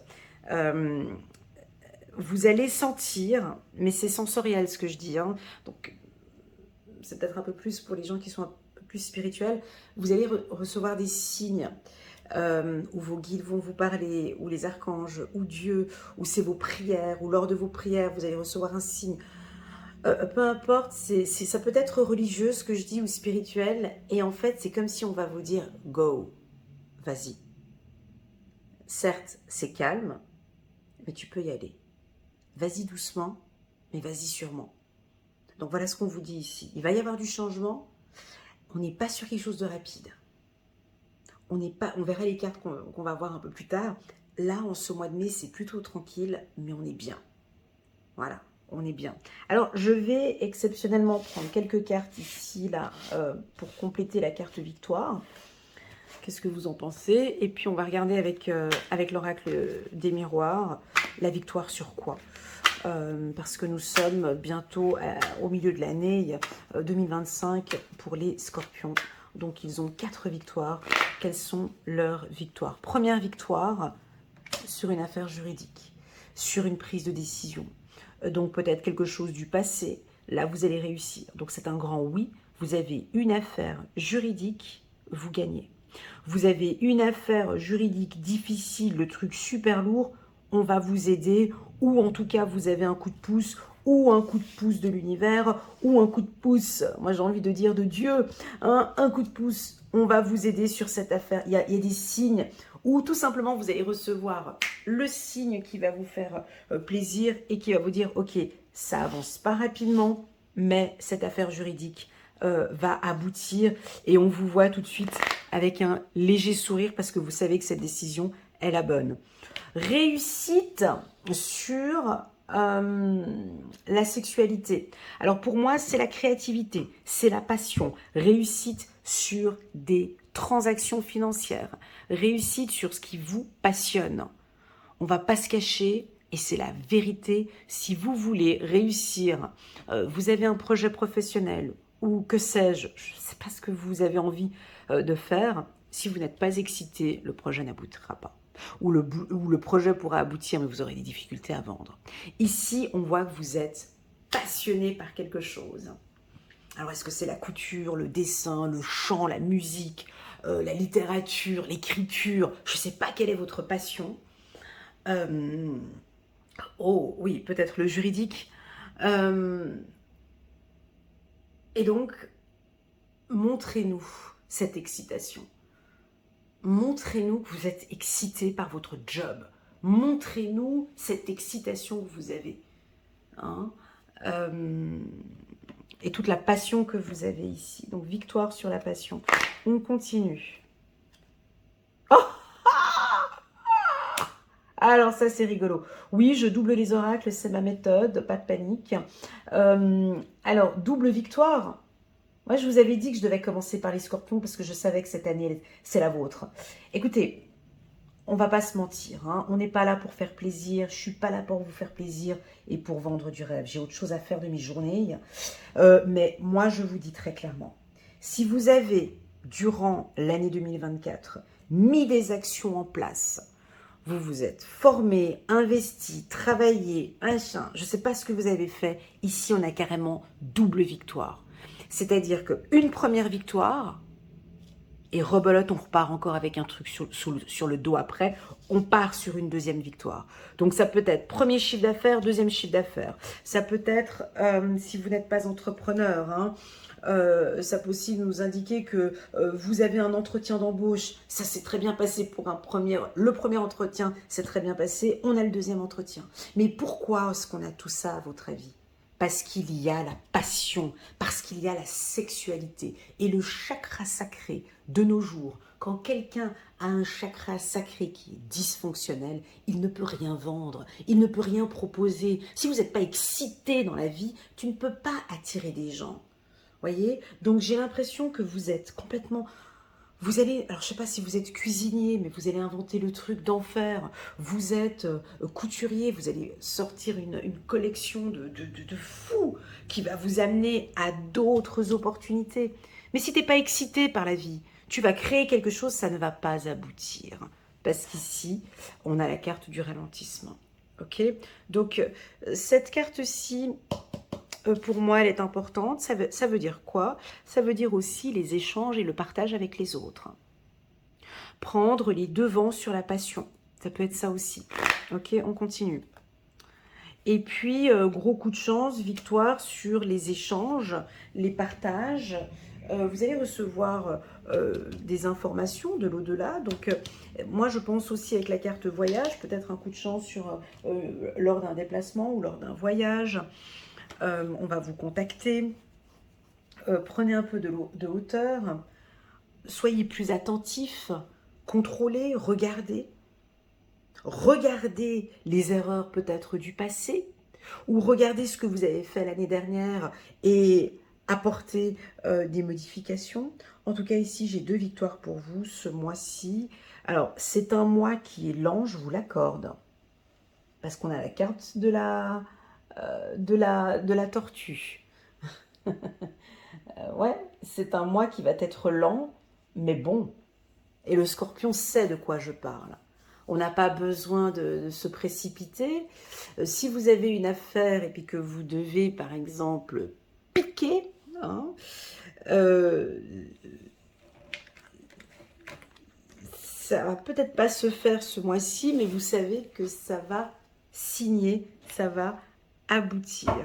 vous allez sentir, mais c'est sensoriel ce que je dis, hein, donc c'est peut-être un peu plus pour les gens qui sont un peu plus spirituels, vous allez recevoir des signes où vos guides vont vous parler, ou les archanges, ou Dieu, ou c'est vos prières, ou lors de vos prières, vous allez recevoir un signe. Peu importe, ça peut être religieux ce que je dis, ou spirituel, et en fait c'est comme si on va vous dire « go », vas-y. Certes, c'est calme, mais tu peux y aller. Vas-y doucement, mais vas-y sûrement. Donc voilà ce qu'on vous dit ici. Il va y avoir du changement. On n'est pas sur quelque chose de rapide. On verra les cartes qu'on va voir un peu plus tard. Là, en ce mois de mai, c'est plutôt tranquille, mais on est bien. Voilà, on est bien. Alors, je vais exceptionnellement prendre quelques cartes ici, là, pour compléter la carte victoire. Qu'est-ce que vous en pensez? Et puis, on va regarder avec l'oracle des miroirs, la victoire sur quoi? Parce que nous sommes bientôt au milieu de l'année 2025 pour les scorpions. Donc, ils ont 4 victoires. Quelles sont leurs victoires? Première victoire sur une affaire juridique, sur une prise de décision. Donc, peut-être quelque chose du passé. Là, vous allez réussir. Donc, c'est un grand oui. Vous avez une affaire juridique, vous gagnez. Vous avez une affaire juridique difficile, le truc super lourd, on va vous aider, ou en tout cas vous avez un coup de pouce, ou un coup de pouce de l'univers, ou un coup de pouce, moi j'ai envie de dire de Dieu, hein, un coup de pouce, on va vous aider sur cette affaire. Il y a des signes, ou tout simplement vous allez recevoir le signe qui va vous faire plaisir et qui va vous dire, ok, ça avance pas rapidement, mais cette affaire juridique va aboutir et on vous voit tout de suite avec un léger sourire parce que vous savez que cette décision est la bonne. Réussite sur la sexualité. Alors pour moi, c'est la créativité, c'est la passion. Réussite sur des transactions financières. Réussite sur ce qui vous passionne. On ne va pas se cacher. Et c'est la vérité, si vous voulez réussir, vous avez un projet professionnel ou que sais-je, je ne sais pas ce que vous avez envie de faire, si vous n'êtes pas excité, le projet n'aboutira pas. Ou le projet pourra aboutir, mais vous aurez des difficultés à vendre. Ici, on voit que vous êtes passionné par quelque chose. Alors, est-ce que c'est la couture, le dessin, le chant, la musique, la littérature, l'écriture? Je ne sais pas quelle est votre passion. Oh oui, peut-être le juridique. Et donc, montrez-nous cette excitation. Montrez-nous que vous êtes excité par votre job. Montrez-nous cette excitation que vous avez. Hein, et toute la passion que vous avez ici. Donc, victoire sur la passion. On continue. Alors ça c'est rigolo. Oui, je double les oracles, c'est ma méthode, pas de panique. Alors, double victoire. Moi je vous avais dit que je devais commencer par les scorpions parce que je savais que cette année c'est la vôtre. Écoutez, on va pas se mentir, hein, on n'est pas là pour faire plaisir, je suis pas là pour vous faire plaisir et pour vendre du rêve. J'ai autre chose à faire de mes journées. Mais moi, je vous dis très clairement, si vous avez, durant l'année 2024, mis des actions en place, vous vous êtes formé, investi, travaillé, machin, je ne sais pas ce que vous avez fait, ici on a carrément double victoire. C'est-à-dire qu'une première victoire, et rebelote, on repart encore avec un truc sur le dos après, on part sur une deuxième victoire. Donc ça peut être premier chiffre d'affaires, deuxième chiffre d'affaires. Ça peut être, si vous n'êtes pas entrepreneur, hein, ça peut aussi nous indiquer que vous avez un entretien d'embauche, ça s'est très bien passé pour le premier entretien, c'est très bien passé, on a le deuxième entretien. Mais pourquoi est-ce qu'on a tout ça à votre avis? Parce qu'il y a la passion, parce qu'il y a la sexualité et le chakra sacré de nos jours. Quand quelqu'un a un chakra sacré qui est dysfonctionnel, il ne peut rien vendre, il ne peut rien proposer. Si vous n'êtes pas excité dans la vie, tu ne peux pas attirer des gens. Voyez? Donc j'ai l'impression que vous êtes complètement... Vous allez, alors je ne sais pas si vous êtes cuisinier, mais vous allez inventer le truc d'enfer. Vous êtes couturier, vous allez sortir une collection de fous qui va vous amener à d'autres opportunités. Mais si tu n'es pas excité par la vie, tu vas créer quelque chose, ça ne va pas aboutir. Parce qu'ici, on a la carte du ralentissement. Ok? Donc, cette carte-ci, pour moi, elle est importante. Ça veut dire quoi? Ça veut dire aussi les échanges et le partage avec les autres. Prendre les devants sur la passion. Ça peut être ça aussi. Ok, on continue. Et puis, gros coup de chance, victoire sur les échanges, les partages. Vous allez recevoir des informations de l'au-delà. Donc, moi, je pense aussi avec la carte voyage, peut-être un coup de chance lors d'un déplacement ou lors d'un voyage. On va vous contacter. Prenez un peu de hauteur. Soyez plus attentifs. Contrôlez, regardez. Regardez les erreurs peut-être du passé. Ou regardez ce que vous avez fait l'année dernière et apportez des modifications. En tout cas, ici, j'ai 2 victoires pour vous ce mois-ci. Alors, c'est un mois qui est lent, je vous l'accorde. Parce qu'on a la carte de la tortue. Ouais, c'est un mois qui va être lent, mais bon. Et le scorpion sait de quoi je parle. On n'a pas besoin de se précipiter. Si vous avez une affaire et puis que vous devez, par exemple, piquer, hein, ça va peut-être pas se faire ce mois-ci, mais vous savez que ça va signer, ça va aboutir.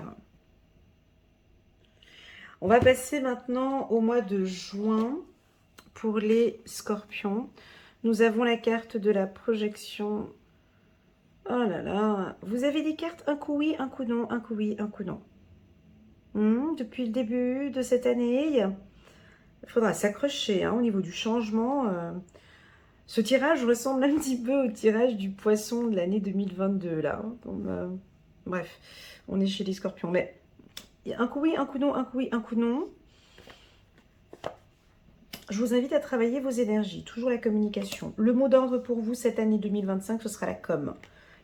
On va passer maintenant au mois de juin pour les scorpions. Nous avons la carte de la projection. Oh là là, vous avez des cartes, un coup oui, un coup non, un coup oui, un coup non. Depuis le début de cette année, il faudra s'accrocher hein, au niveau du changement. Ce tirage ressemble un petit peu au tirage du poisson de l'année 2022 là. Donc, bref, on est chez les scorpions, mais un coup oui, un coup non, un coup oui, un coup non. Je vous invite à travailler vos énergies, toujours la communication. Le mot d'ordre pour vous cette année 2025, ce sera la com.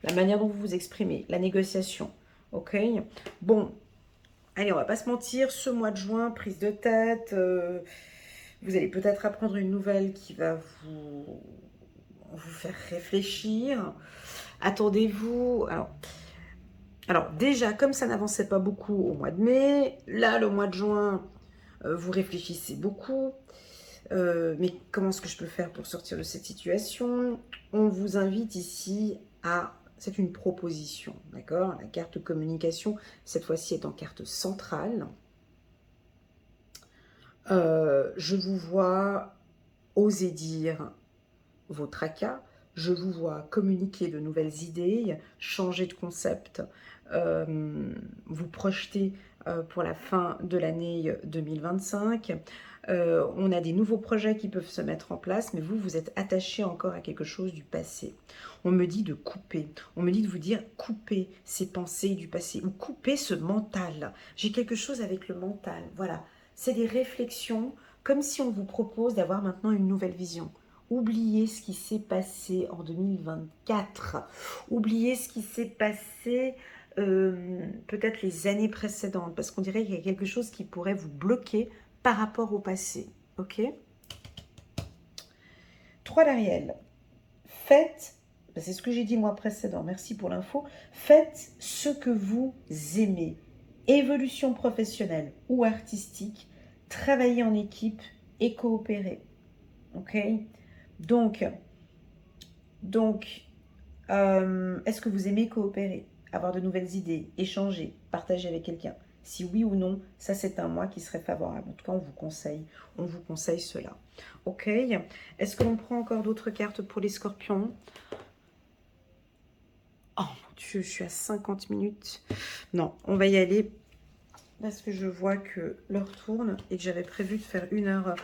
La manière dont vous vous exprimez, la négociation. Ok? Bon, allez, on va pas se mentir, ce mois de juin, prise de tête, vous allez peut-être apprendre une nouvelle qui va vous faire réfléchir. Attendez-vous. Alors déjà, comme ça n'avançait pas beaucoup au mois de mai, là, le mois de juin, vous réfléchissez beaucoup. Mais comment est-ce que je peux faire pour sortir de cette situation? On vous invite ici à... C'est une proposition, d'accord? La carte communication, cette fois-ci, est en carte centrale. Je vous vois oser dire vos tracas. Je vous vois communiquer de nouvelles idées, changer de concept, vous projeter pour la fin de l'année 2025. On a des nouveaux projets qui peuvent se mettre en place, mais vous êtes attaché encore à quelque chose du passé. On me dit de couper, on me dit de vous dire couper ces pensées du passé, ou couper ce mental. J'ai quelque chose avec le mental, voilà. C'est des réflexions, comme si on vous propose d'avoir maintenant une nouvelle vision, oubliez ce qui s'est passé en 2024. Oubliez ce qui s'est passé peut-être les années précédentes, parce qu'on dirait qu'il y a quelque chose qui pourrait vous bloquer par rapport au passé. Ok? 3 d'Ariel. Faites, c'est ce que j'ai dit le mois précédent, merci pour l'info, faites ce que vous aimez. Évolution professionnelle ou artistique, travailler en équipe et coopérer. Ok? Donc est-ce que vous aimez coopérer, avoir de nouvelles idées, échanger, partager avec quelqu'un? Si oui ou non, ça c'est un mois qui serait favorable. En tout cas, on vous conseille cela. Ok? Est-ce que l'on prend encore d'autres cartes pour les scorpions? Oh mon Dieu, je suis à 50 minutes. Non, on va y aller parce que je vois que l'heure tourne et que j'avais prévu de faire 1h30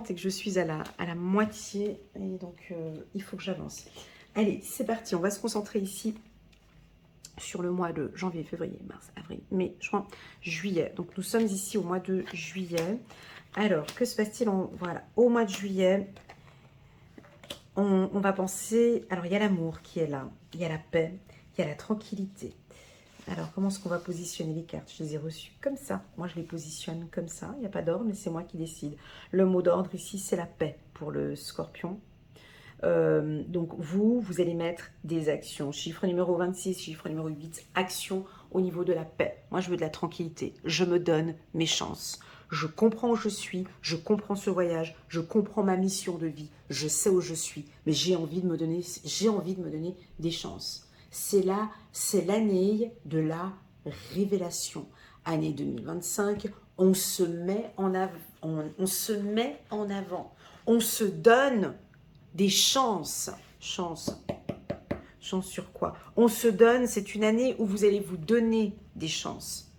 et que je suis à la moitié. Et donc, il faut que j'avance. Allez, c'est parti. On va se concentrer ici sur le mois de janvier, février, mars, avril, mai, juin, juillet. Donc, nous sommes ici au mois de juillet. Alors, que se passe-t-il voilà, au mois de juillet? On va penser... Alors, il y a l'amour qui est là. Il y a la paix. Il y a la tranquillité. Alors, comment est-ce qu'on va positionner les cartes? Je les ai reçues comme ça. Moi, je les positionne comme ça. Il n'y a pas d'ordre, mais c'est moi qui décide. Le mot d'ordre ici, c'est la paix pour le scorpion. Donc, vous allez mettre des actions. Chiffre numéro 26, chiffre numéro 8, action au niveau de la paix. Moi, je veux de la tranquillité. Je me donne mes chances. Je comprends où je suis, je comprends ce voyage, je comprends ma mission de vie, je sais où je suis, mais j'ai envie de me donner des chances. C'est l'année de la révélation. Année 2025, on se met en avant, on se donne des chances. Chance sur quoi? On se donne, c'est une année où vous allez vous donner des chances.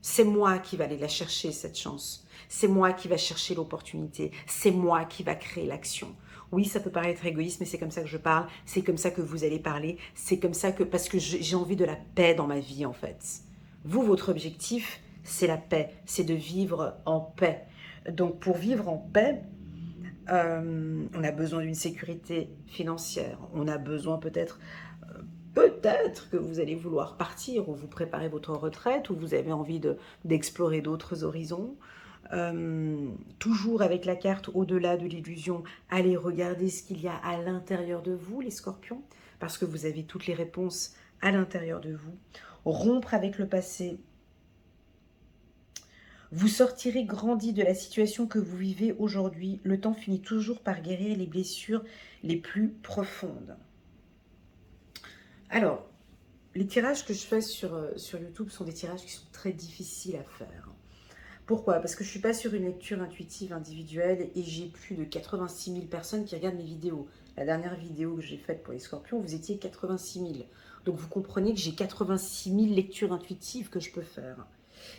C'est moi qui va aller la chercher, cette chance. C'est moi qui va chercher l'opportunité. C'est moi qui va créer l'action. Oui, ça peut paraître égoïste, mais c'est comme ça que je parle. C'est comme ça que vous allez parler. C'est comme ça que... Parce que j'ai envie de la paix dans ma vie, en fait. Vous, votre objectif, c'est la paix. C'est de vivre en paix. Donc, pour vivre en paix, on a besoin d'une sécurité financière. On a besoin peut-être que vous allez vouloir partir ou vous préparez votre retraite ou vous avez envie d'explorer d'autres horizons. Toujours avec la carte au-delà de l'illusion, allez regarder ce qu'il y a à l'intérieur de vous, les scorpions, parce que vous avez toutes les réponses à l'intérieur de vous. Rompre avec le passé. Vous sortirez grandi de la situation que vous vivez aujourd'hui. Le temps finit toujours par guérir les blessures les plus profondes. Alors, les tirages que je fais sur YouTube sont des tirages qui sont très difficiles à faire. Pourquoi? Parce que je ne suis pas sur une lecture intuitive individuelle et j'ai plus de 86 000 personnes qui regardent mes vidéos. La dernière vidéo que j'ai faite pour les scorpions, vous étiez 86 000. Donc vous comprenez que j'ai 86 000 lectures intuitives que je peux faire.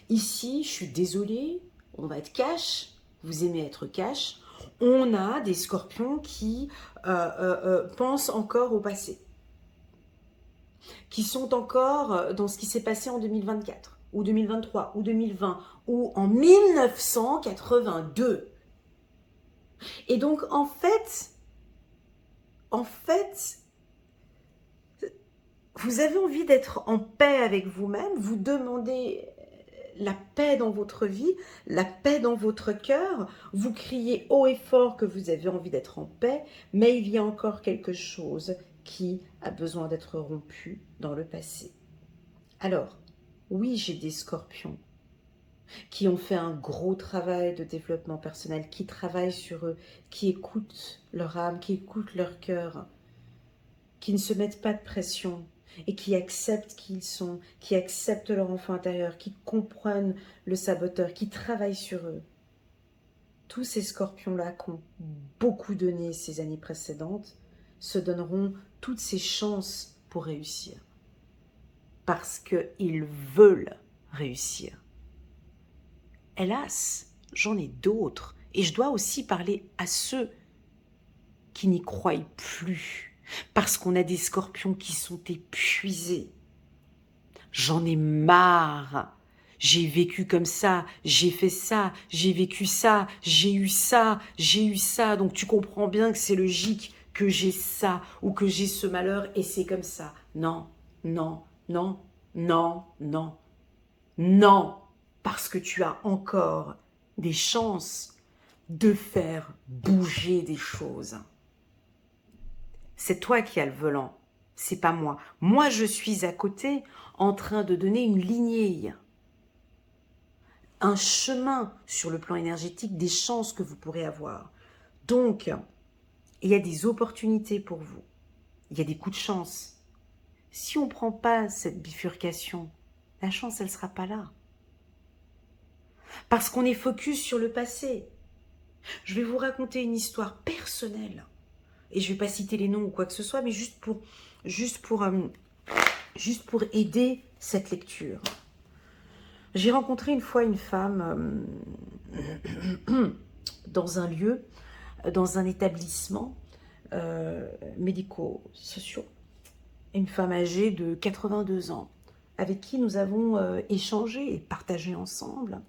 Ici, je suis désolée, on va être cash, vous aimez être cash. On a des scorpions qui pensent encore au passé, qui sont encore dans ce qui s'est passé en 2024, ou 2023, ou 2020, ou en 1982. Et donc, en fait, vous avez envie d'être en paix avec vous-même, vous demandez la paix dans votre vie, la paix dans votre cœur, vous criez haut et fort que vous avez envie d'être en paix, mais il y a encore quelque chose qui a besoin d'être rompu dans le passé. Alors, oui, j'ai des scorpions qui ont fait un gros travail de développement personnel, qui travaillent sur eux, qui écoutent leur âme, qui écoutent leur cœur, qui ne se mettent pas de pression et qui acceptent qui ils sont, qui acceptent leur enfant intérieur, qui comprennent le saboteur, qui travaillent sur eux. Tous ces scorpions-là qui ont beaucoup donné ces années précédentes se donneront toutes ces chances pour réussir. Parce qu'ils veulent réussir. Hélas, j'en ai d'autres. Et je dois aussi parler à ceux qui n'y croient plus. Parce qu'on a des scorpions qui sont épuisés. J'en ai marre. j'ai vécu comme ça, j'ai fait ça, j'ai vécu ça, j'ai eu ça, donc tu comprends bien que c'est logique que j'ai ça ou que j'ai ce malheur et c'est comme ça. Non, non, non, non, non, non, parce que tu as encore des chances de faire bouger des choses. C'est toi qui as le volant, c'est pas moi. Moi, je suis à côté en train de donner une lignée, un chemin sur le plan énergétique des chances que vous pourrez avoir. Donc, il y a des opportunités pour vous. Il y a des coups de chance. Si on ne prend pas cette bifurcation, la chance, elle ne sera pas là. Parce qu'on est focus sur le passé. Je vais vous raconter une histoire personnelle. Et je ne vais pas citer les noms ou quoi que ce soit, mais juste pour aider cette lecture. J'ai rencontré une fois une femme dans un lieu, dans un établissement médico-sociaux. Une femme âgée de 82 ans, avec qui nous avons échangé et partagé ensemble.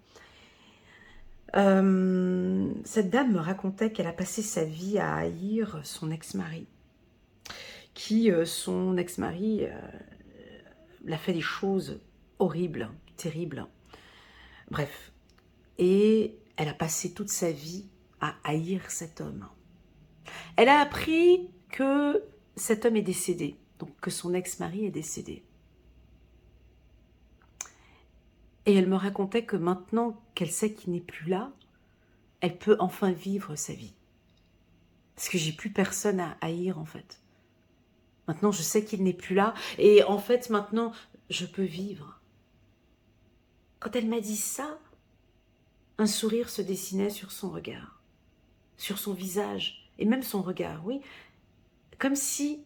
Cette dame me racontait qu'elle a passé sa vie à haïr son ex-mari. Son ex-mari l'a fait des choses horribles, terribles. Bref. Et elle a passé toute sa vie à haïr cet homme. Elle a appris que cet homme est décédé, donc que son ex-mari est décédé. Et elle me racontait que maintenant qu'elle sait qu'il n'est plus là, elle peut enfin vivre sa vie. Parce que j'ai plus personne à haïr en fait. Maintenant je sais qu'il n'est plus là et en fait maintenant je peux vivre. Quand elle m'a dit ça, un sourire se dessinait sur son regard, sur son visage et même son regard, oui. Comme si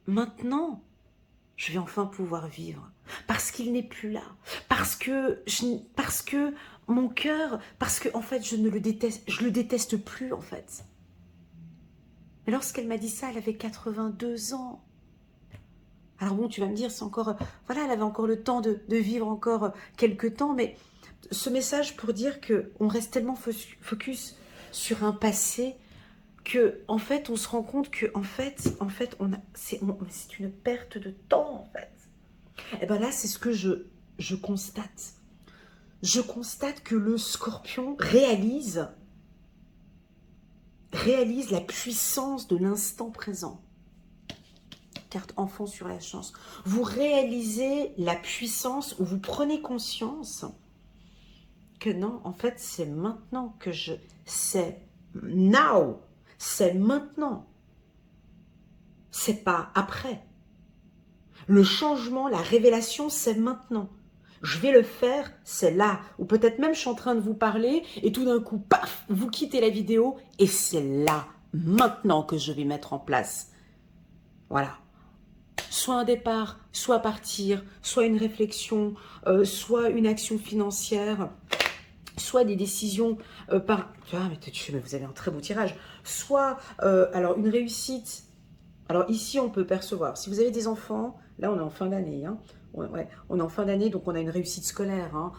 maintenant je vais enfin pouvoir vivre, parce qu'il n'est plus là, parce que mon cœur, parce que en fait je le déteste plus en fait. Mais lorsqu'elle m'a dit ça, elle avait 82 ans. Alors bon, tu vas me dire, c'est encore, voilà, elle avait encore le temps de vivre encore quelques temps, mais ce message pour dire que on reste tellement focus sur un passé que en fait on se rend compte que en fait c'est une perte de temps en fait. Et ben là, c'est ce que je constate. Je constate que le Scorpion réalise la puissance de l'instant présent. Carte enfant sur la chance. Vous réalisez la puissance, ou vous prenez conscience que non, en fait, c'est maintenant que c'est now. C'est maintenant. C'est pas après. Le changement, la révélation, c'est maintenant. Je vais le faire, c'est là. Ou peut-être même je suis en train de vous parler et tout d'un coup, paf, vous quittez la vidéo et c'est là, maintenant que je vais mettre en place. Voilà. Soit un départ, soit partir, soit une réflexion, soit une action financière, soit des décisions par... Ah, mais vous avez un très beau tirage. Soit, alors, une réussite. Alors ici, on peut percevoir. Si vous avez des enfants, là, on est en fin d'année, hein. Ouais, on est en fin d'année, donc on a une réussite scolaire. Hein,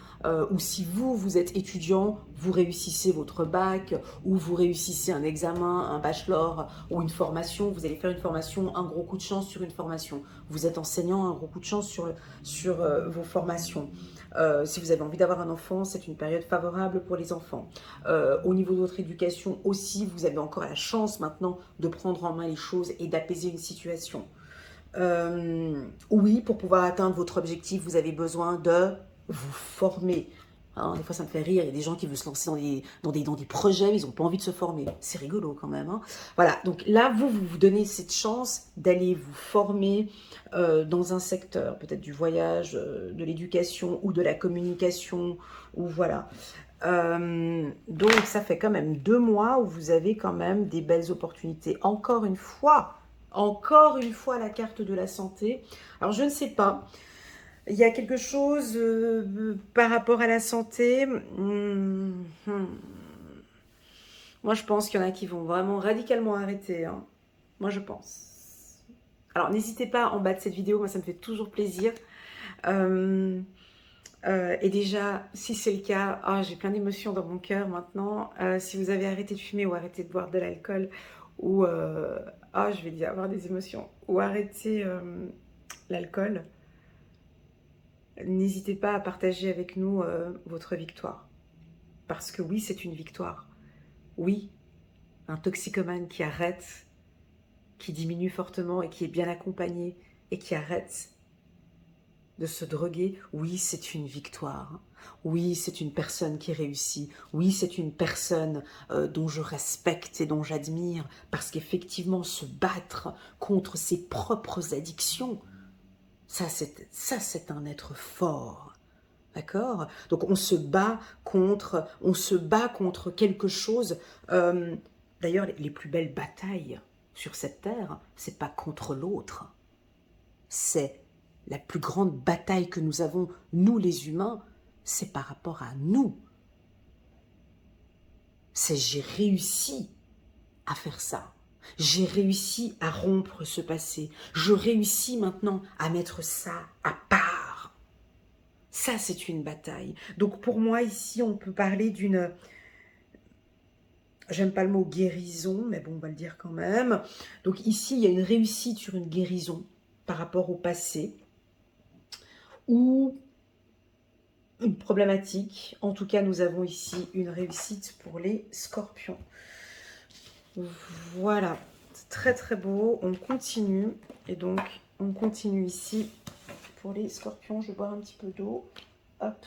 ou si vous êtes étudiant, vous réussissez votre bac, ou vous réussissez un examen, un bachelor, ou une formation, vous allez faire une formation, un gros coup de chance sur une formation. Vous êtes enseignant, un gros coup de chance sur vos formations. Si vous avez envie d'avoir un enfant, c'est une période favorable pour les enfants. Au niveau de votre éducation aussi, vous avez encore la chance maintenant de prendre en main les choses et d'apaiser une situation. Oui, pour pouvoir atteindre votre objectif, vous avez besoin de vous former. Hein, des fois, ça me fait rire. Il y a des gens qui veulent se lancer dans des projets, mais ils n'ont pas envie de se former. C'est rigolo quand même. Hein. Voilà, donc là, vous donnez cette chance d'aller vous former dans un secteur, peut-être du voyage, de l'éducation ou de la communication, ou voilà. Donc, ça fait quand même 2 mois où vous avez quand même des belles opportunités. Encore une fois, la carte de la santé. Alors, je ne sais pas. Il y a quelque chose par rapport à la santé. Moi, je pense qu'il y en a qui vont vraiment radicalement arrêter. Hein. Moi, je pense. Alors, n'hésitez pas en bas de cette vidéo. Moi, ça me fait toujours plaisir. Et déjà, si c'est le cas, oh, j'ai plein d'émotions dans mon cœur maintenant. Si vous avez arrêté de fumer ou arrêté de boire de l'alcool, ou oh, je vais dire avoir des émotions, ou arrêter l'alcool, n'hésitez pas à partager avec nous votre victoire. Parce que oui, c'est une victoire. Oui, un toxicomane qui arrête, qui diminue fortement et qui est bien accompagné et qui arrête de se droguer, oui, c'est une victoire. Oui, c'est une personne qui réussit. Oui, c'est une personne dont je respecte et dont j'admire. Parce qu'effectivement, se battre contre ses propres addictions, ça, c'est un être fort. D'accord? Donc, on se bat contre quelque chose. D'ailleurs, les plus belles batailles sur cette terre, c'est pas contre l'autre. C'est la plus grande bataille que nous avons, nous les humains, c'est par rapport à nous. C'est j'ai réussi à faire ça. J'ai réussi à rompre ce passé. Je réussis maintenant à mettre ça à part. Ça, c'est une bataille. Donc pour moi, ici, on peut parler d'une... J'aime pas le mot guérison, mais bon, on va le dire quand même. Donc ici, il y a une réussite sur une guérison par rapport au passé, ou une problématique. En tout cas, nous avons ici une réussite pour les scorpions. Voilà, c'est très très beau. On continue. Et donc, on continue ici pour les scorpions. Je vais boire un petit peu d'eau. Hop.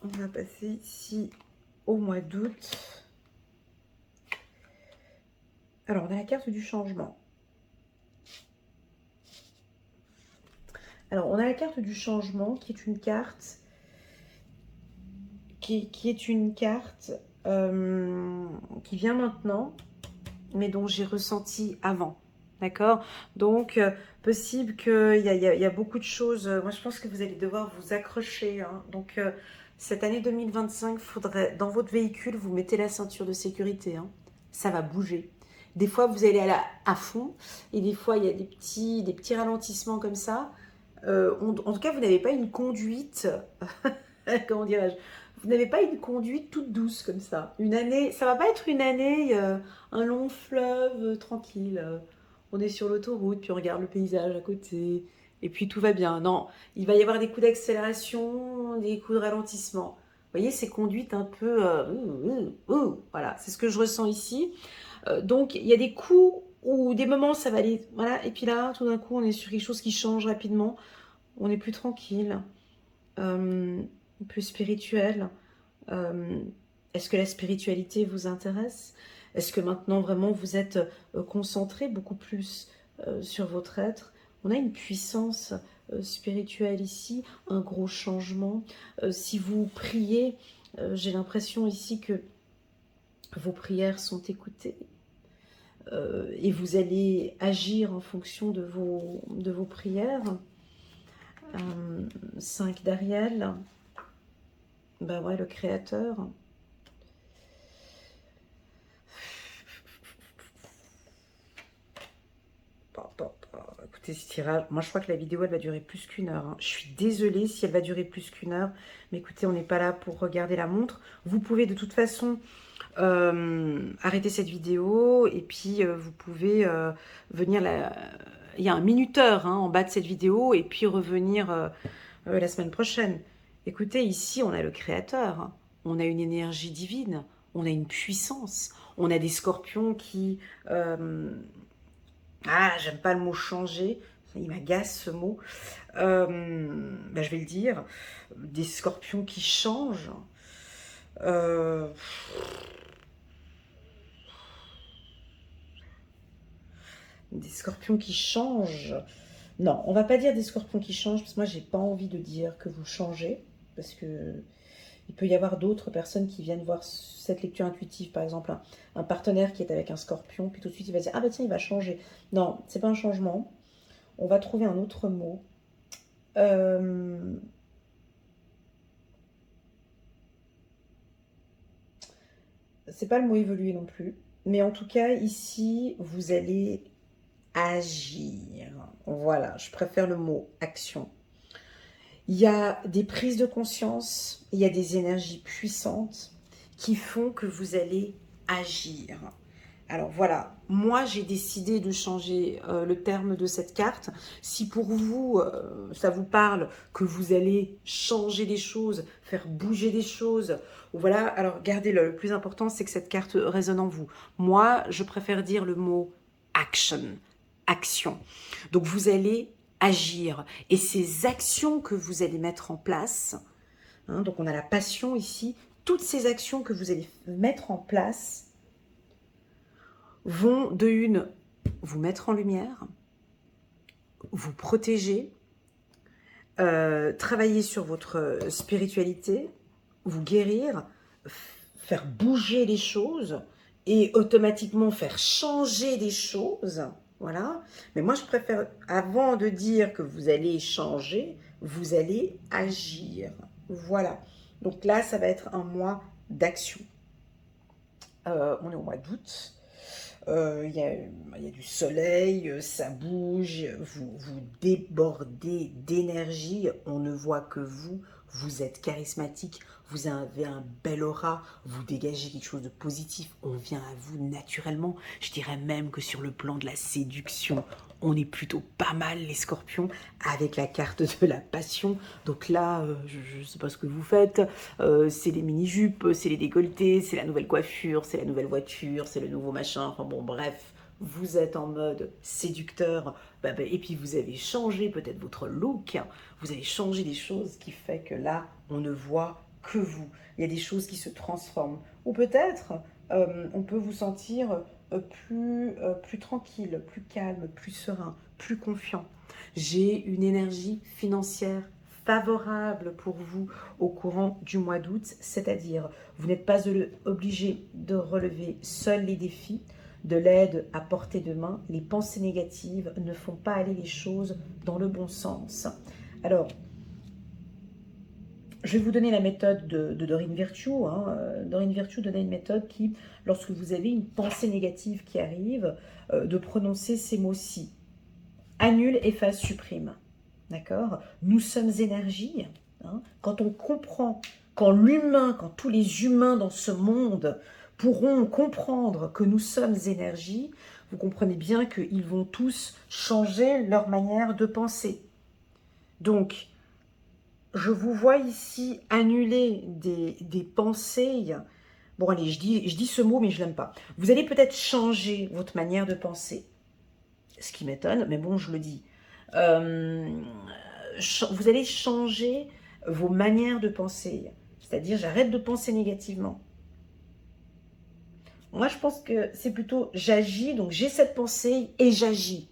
On va passer ici au mois d'août. Alors, on a la carte du changement. Alors, on a la carte du changement qui est une carte qui est une carte qui vient maintenant, mais dont j'ai ressenti avant. D'accord? Donc, possible qu'il y a beaucoup de choses. Moi, je pense que vous allez devoir vous accrocher. Hein. Donc, cette année 2025, faudrait, dans votre véhicule, vous mettez la ceinture de sécurité. Hein. Ça va bouger. Des fois, vous allez aller à fond. Et des fois, il y a des petits ralentissements comme ça. En tout cas, vous n'avez pas une conduite... comment dirais-je, vous n'avez pas une conduite toute douce comme ça. Une année, ça va pas être une année, un long fleuve tranquille. On est sur l'autoroute, puis on regarde le paysage à côté, et puis tout va bien. Non, il va y avoir des coups d'accélération, des coups de ralentissement. Vous voyez, ces conduites un peu... voilà, c'est ce que je ressens ici. Donc, il y a des coups ou des moments, ça va aller... Voilà, et puis là, tout d'un coup, on est sur quelque chose qui change rapidement. On est plus tranquille. Plus spirituel. Est-ce que la spiritualité vous intéresse? Est-ce que maintenant vraiment vous êtes concentré beaucoup plus sur votre être? On a une puissance spirituelle ici, un gros changement. Si vous priez, j'ai l'impression ici que vos prières sont écoutées. Et vous allez agir en fonction de vos prières. 5 d'Ariel. Ben ouais, le créateur. Écoutez, ce tirage, moi je crois que la vidéo elle va durer plus qu'1 heure. Hein. Je suis désolée si elle va durer plus qu'1 heure. Mais écoutez, on n'est pas là pour regarder la montre. Vous pouvez de toute façon arrêter cette vidéo. Et puis vous pouvez venir là. Il y a un minuteur hein, en bas de cette vidéo. Et puis revenir la semaine prochaine. Écoutez, ici on a le créateur. Hein. On a une énergie divine. On a une puissance. On a des scorpions qui... j'aime pas le mot changer, il m'agace ce mot. Je vais le dire. Des scorpions qui changent. Des scorpions qui changent. Non, on va pas dire des scorpions qui changent, parce que moi j'ai pas envie de dire que vous changez, parce que il peut y avoir d'autres personnes qui viennent voir cette lecture intuitive, par exemple un partenaire qui est avec un scorpion, puis tout de suite il va dire ah bah tiens il va changer. Non, c'est pas un changement. On va trouver un autre mot. C'est pas le mot évoluer non plus. Mais en tout cas, ici, vous allez agir. Voilà, je préfère le mot action. Il y a des prises de conscience, il y a des énergies puissantes qui font que vous allez agir. Alors voilà, moi j'ai décidé de changer le terme de cette carte. Si pour vous, ça vous parle, que vous allez changer des choses, faire bouger des choses, voilà, alors gardez-le. Le plus important, c'est que cette carte résonne en vous. Moi, je préfère dire le mot action, action. Donc vous allez agir. Et ces actions que vous allez mettre en place, hein, donc on a la passion ici, toutes ces actions que vous allez mettre en place vont de une, vous mettre en lumière, vous protéger, travailler sur votre spiritualité, vous guérir, faire bouger les choses et automatiquement faire changer des choses. Voilà. Mais moi, je préfère, avant de dire que vous allez changer, vous allez agir. Voilà. Donc là, ça va être un mois d'action. On est au mois d'août. Il y a du soleil, ça bouge, vous débordez d'énergie, on ne voit que vous êtes charismatique, vous avez un bel aura, vous dégagez quelque chose de positif, on vient à vous naturellement. Je dirais même que sur le plan de la séduction, on est plutôt pas mal les scorpions avec la carte de la passion. Donc là, je ne sais pas ce que vous faites, c'est les mini-jupes, c'est les décolletés, c'est la nouvelle coiffure, c'est la nouvelle voiture, c'est le nouveau machin, enfin bon bref, vous êtes en mode séducteur, et puis vous avez changé peut-être votre look, vous avez changé des choses qui fait que là, on ne voit que vous. Il y a des choses qui se transforment. Ou peut-être, on peut vous sentir plus tranquille, plus calme, plus serein, plus confiant. J'ai une énergie financière favorable pour vous au courant du mois d'août, c'est-à-dire vous n'êtes pas obligé de relever seul les défis, de l'aide à portée de main. Les pensées négatives ne font pas aller les choses dans le bon sens. Alors, je vais vous donner la méthode de Dorine Virtue. Dorine Virtue donnait une méthode qui, lorsque vous avez une pensée négative qui arrive, de prononcer ces mots-ci. Annule, efface, supprime. D'accord? Nous sommes énergie. Quand on comprend, quand tous les humains dans ce monde pourront comprendre que nous sommes énergie, vous comprenez bien qu'ils vont tous changer leur manière de penser. Donc, je vous vois ici annuler des pensées. Bon, allez, je dis ce mot, mais je l'aime pas. Vous allez peut-être changer votre manière de penser. Ce qui m'étonne, mais bon, je le dis. Vous allez changer vos manières de penser. C'est-à-dire, j'arrête de penser négativement. Moi, je pense que c'est plutôt j'agis, donc j'ai cette pensée et j'agis.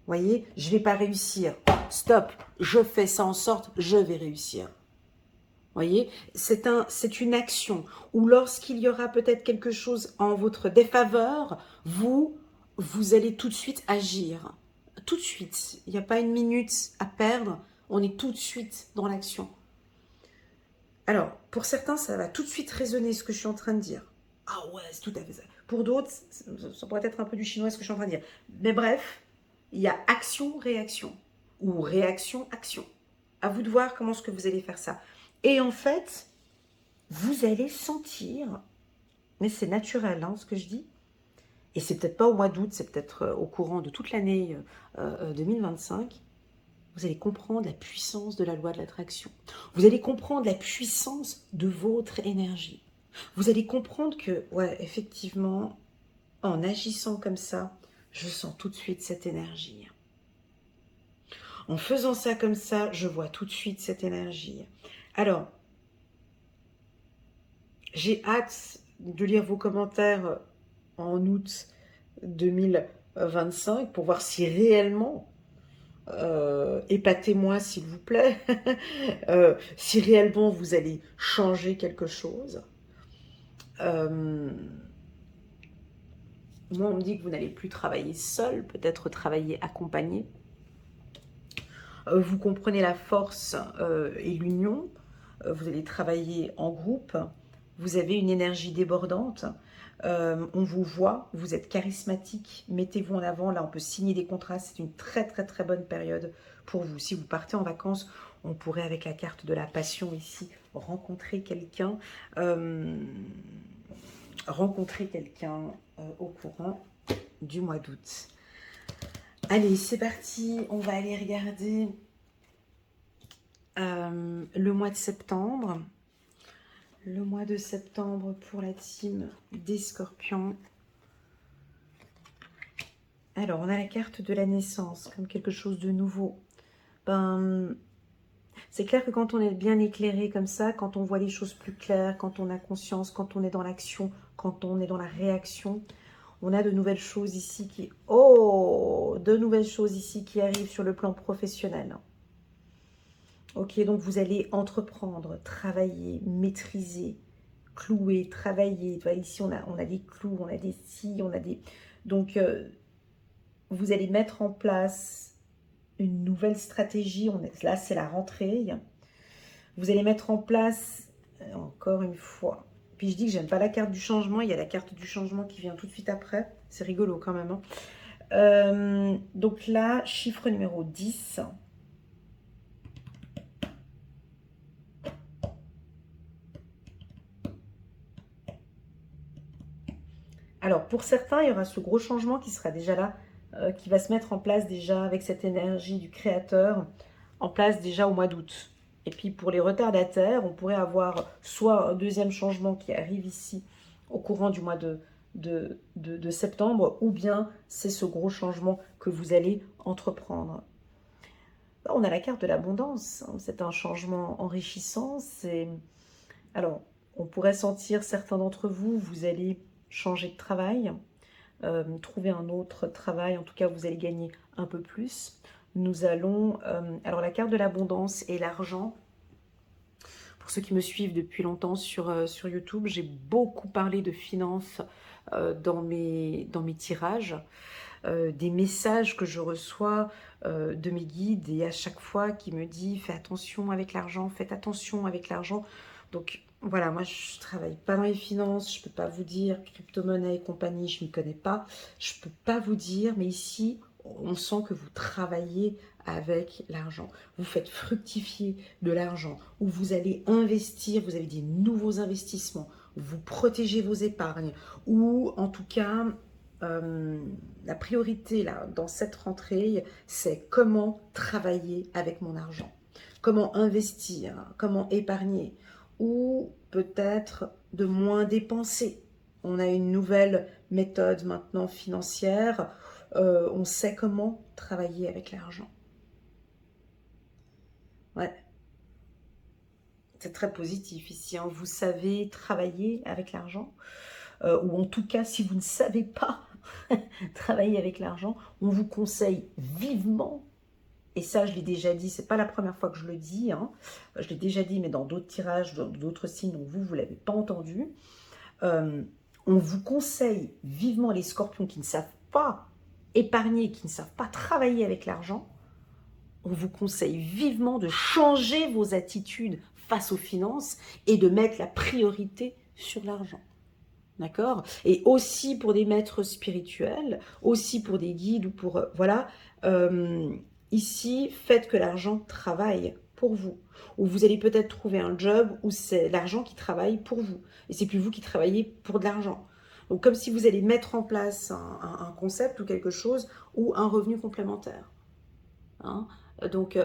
Vous voyez, je ne vais pas réussir. Stop, je fais ça en sorte, je vais réussir. Vous voyez, c'est une action où lorsqu'il y aura peut-être quelque chose en votre défaveur, vous allez tout de suite agir. Tout de suite. Il n'y a pas une minute à perdre, on est tout de suite dans l'action. Alors, pour certains, ça va tout de suite résonner ce que je suis en train de dire. Ah ouais, c'est tout à fait ça. Pour d'autres, ça pourrait être un peu du chinois ce que je suis en train de dire. Mais bref, il y a action-réaction ou réaction-action. À vous de voir comment est-ce que vous allez faire ça. Et en fait, vous allez sentir, mais c'est naturel ce que je dis, et c'est peut-être pas au mois d'août, c'est peut-être au courant de toute l'année 2025, vous allez comprendre la puissance de la loi de l'attraction. Vous allez comprendre la puissance de votre énergie. Vous allez comprendre que, ouais, effectivement, en agissant comme ça, je sens tout de suite cette énergie. En faisant ça comme ça, je vois tout de suite cette énergie. Alors, j'ai hâte de lire vos commentaires en août 2025 pour voir si réellement, épatez-moi s'il vous plaît, si réellement vous allez changer quelque chose. Moi, on me dit que vous n'allez plus travailler seul, peut-être travailler accompagné. Vous comprenez la force et l'union. Vous allez travailler en groupe. vous avez une énergie débordante. On vous voit, vous êtes charismatique, mettez-vous en avant. Là, on peut signer des contrats. C'est une très, très, très bonne période pour vous. Si vous partez en vacances, on pourrait, avec la carte de la passion ici, rencontrer quelqu'un au courant du mois d'août. Allez, c'est parti. On va aller regarder le mois de septembre. Le mois de septembre pour la team des Scorpions. Alors, on a la carte de la naissance, comme quelque chose de nouveau. C'est clair que quand on est bien éclairé comme ça, quand on voit les choses plus claires, quand on a conscience, quand on est dans l'action, quand on est dans la réaction, on a de nouvelles choses ici qui... Oh, de nouvelles choses ici qui arrivent sur le plan professionnel. Ok, donc vous allez entreprendre, travailler, maîtriser, clouer, travailler. Tu vois, ici, on a des clous, on a des scies, on a des... Donc, vous allez mettre en place une nouvelle stratégie. Là, c'est la rentrée. Vous allez mettre en place, encore une fois... Puis je dis que j'aime pas la carte du changement. Il y a la carte du changement qui vient tout de suite après. C'est rigolo quand même. Hein. Donc là, chiffre numéro 10... Alors, pour certains, il y aura ce gros changement qui sera déjà là, qui va se mettre en place déjà avec cette énergie du créateur, en place déjà au mois d'août. Et puis, pour les retardataires, on pourrait avoir soit un deuxième changement qui arrive ici au courant du mois de septembre, ou bien c'est ce gros changement que vous allez entreprendre. On a la carte de l'abondance, c'est un changement enrichissant. Alors, on pourrait sentir, certains d'entre vous, vous allez changer de travail, trouver un autre travail, en tout cas vous allez gagner un peu plus. Nous allons, alors la carte de l'abondance et l'argent, pour ceux qui me suivent depuis longtemps sur YouTube, j'ai beaucoup parlé de finances dans mes tirages, des messages que je reçois de mes guides et à chaque fois qui me dit fais attention avec l'argent, faites attention avec l'argent. Donc voilà, moi je travaille pas dans les finances, je peux pas vous dire crypto-monnaie et compagnie, je ne connais pas, je peux pas vous dire, mais ici on sent que vous travaillez avec l'argent, vous faites fructifier de l'argent, ou vous allez investir, vous avez des nouveaux investissements, vous protégez vos épargnes, ou en tout cas la priorité là dans cette rentrée, c'est comment travailler avec mon argent, comment investir, comment épargner, ou peut-être de moins dépenser. On a une nouvelle méthode maintenant financière, on sait comment travailler avec l'argent. Ouais, c'est très positif ici, hein. Vous savez travailler avec l'argent, ou en tout cas, si vous ne savez pas travailler avec l'argent, on vous conseille vivement, et ça je l'ai déjà dit, c'est pas la première fois que je le dis, hein, je l'ai déjà dit, mais dans d'autres tirages, dans d'autres signes, donc vous ne l'avez pas entendu, on vous conseille vivement, les scorpions qui ne savent pas épargner, qui ne savent pas travailler avec l'argent, on vous conseille vivement de changer vos attitudes face aux finances et de mettre la priorité sur l'argent. D'accord? Et aussi pour des maîtres spirituels, aussi pour des guides ou pour... voilà, ici, faites que l'argent travaille pour vous. Ou vous allez peut-être trouver un job où c'est l'argent qui travaille pour vous. Et c'est plus vous qui travaillez pour de l'argent. Donc comme si vous allez mettre en place un concept ou quelque chose ou un revenu complémentaire. Hein? Donc,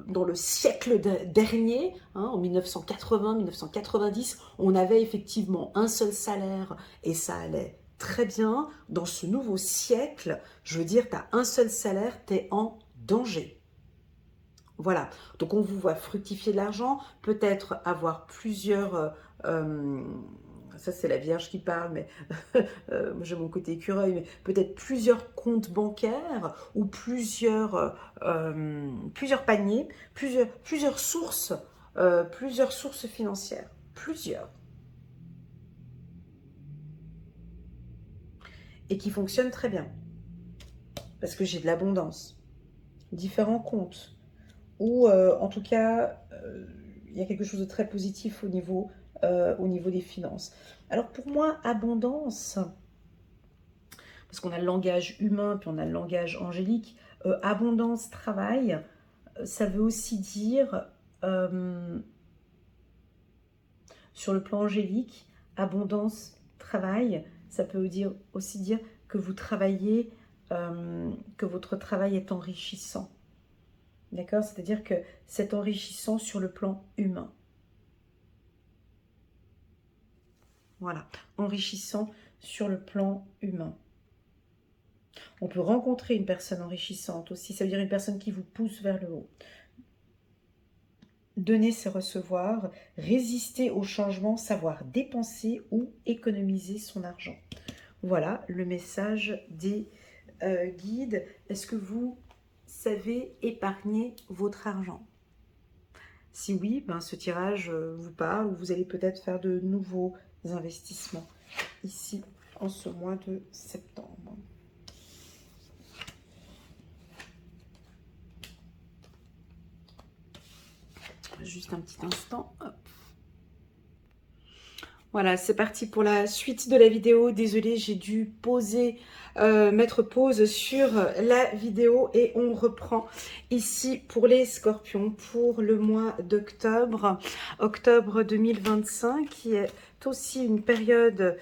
dans le siècle dernier, hein, en 1980-1990, on avait effectivement un seul salaire et ça allait très bien. Dans ce nouveau siècle, je veux dire, tu as un seul salaire, tu es en danger. Voilà, donc on vous voit fructifier de l'argent, peut-être avoir plusieurs... ça c'est la Vierge qui parle, mais j'ai mon côté écureuil, mais peut-être plusieurs comptes bancaires ou plusieurs paniers, plusieurs sources financières, plusieurs, et qui fonctionnent très bien, parce que j'ai de l'abondance, différents comptes, ou en tout cas, il y a quelque chose de très positif au niveau au niveau des finances. Alors pour moi, abondance, parce qu'on a le langage humain, puis on a le langage angélique, abondance, travail, ça veut aussi dire, sur le plan angélique, abondance, travail, ça peut aussi dire que vous travaillez, que votre travail est enrichissant. D'accord? C'est-à-dire que c'est enrichissant sur le plan humain. Voilà, enrichissant sur le plan humain. On peut rencontrer une personne enrichissante aussi, ça veut dire une personne qui vous pousse vers le haut. Donner, c'est recevoir, résister au changement, savoir dépenser ou économiser son argent. Voilà le message des guides. Est-ce que vous savez épargner votre argent? Si oui, ben ce tirage vous parle, ou vous allez peut-être faire de nouveaux investissements ici en ce mois de septembre. Juste un petit instant. Hop. Voilà, c'est parti pour la suite de la vidéo. Désolée, j'ai dû mettre pause sur la vidéo et on reprend ici pour les scorpions pour le mois d'octobre. Octobre 2025 qui est aussi une période,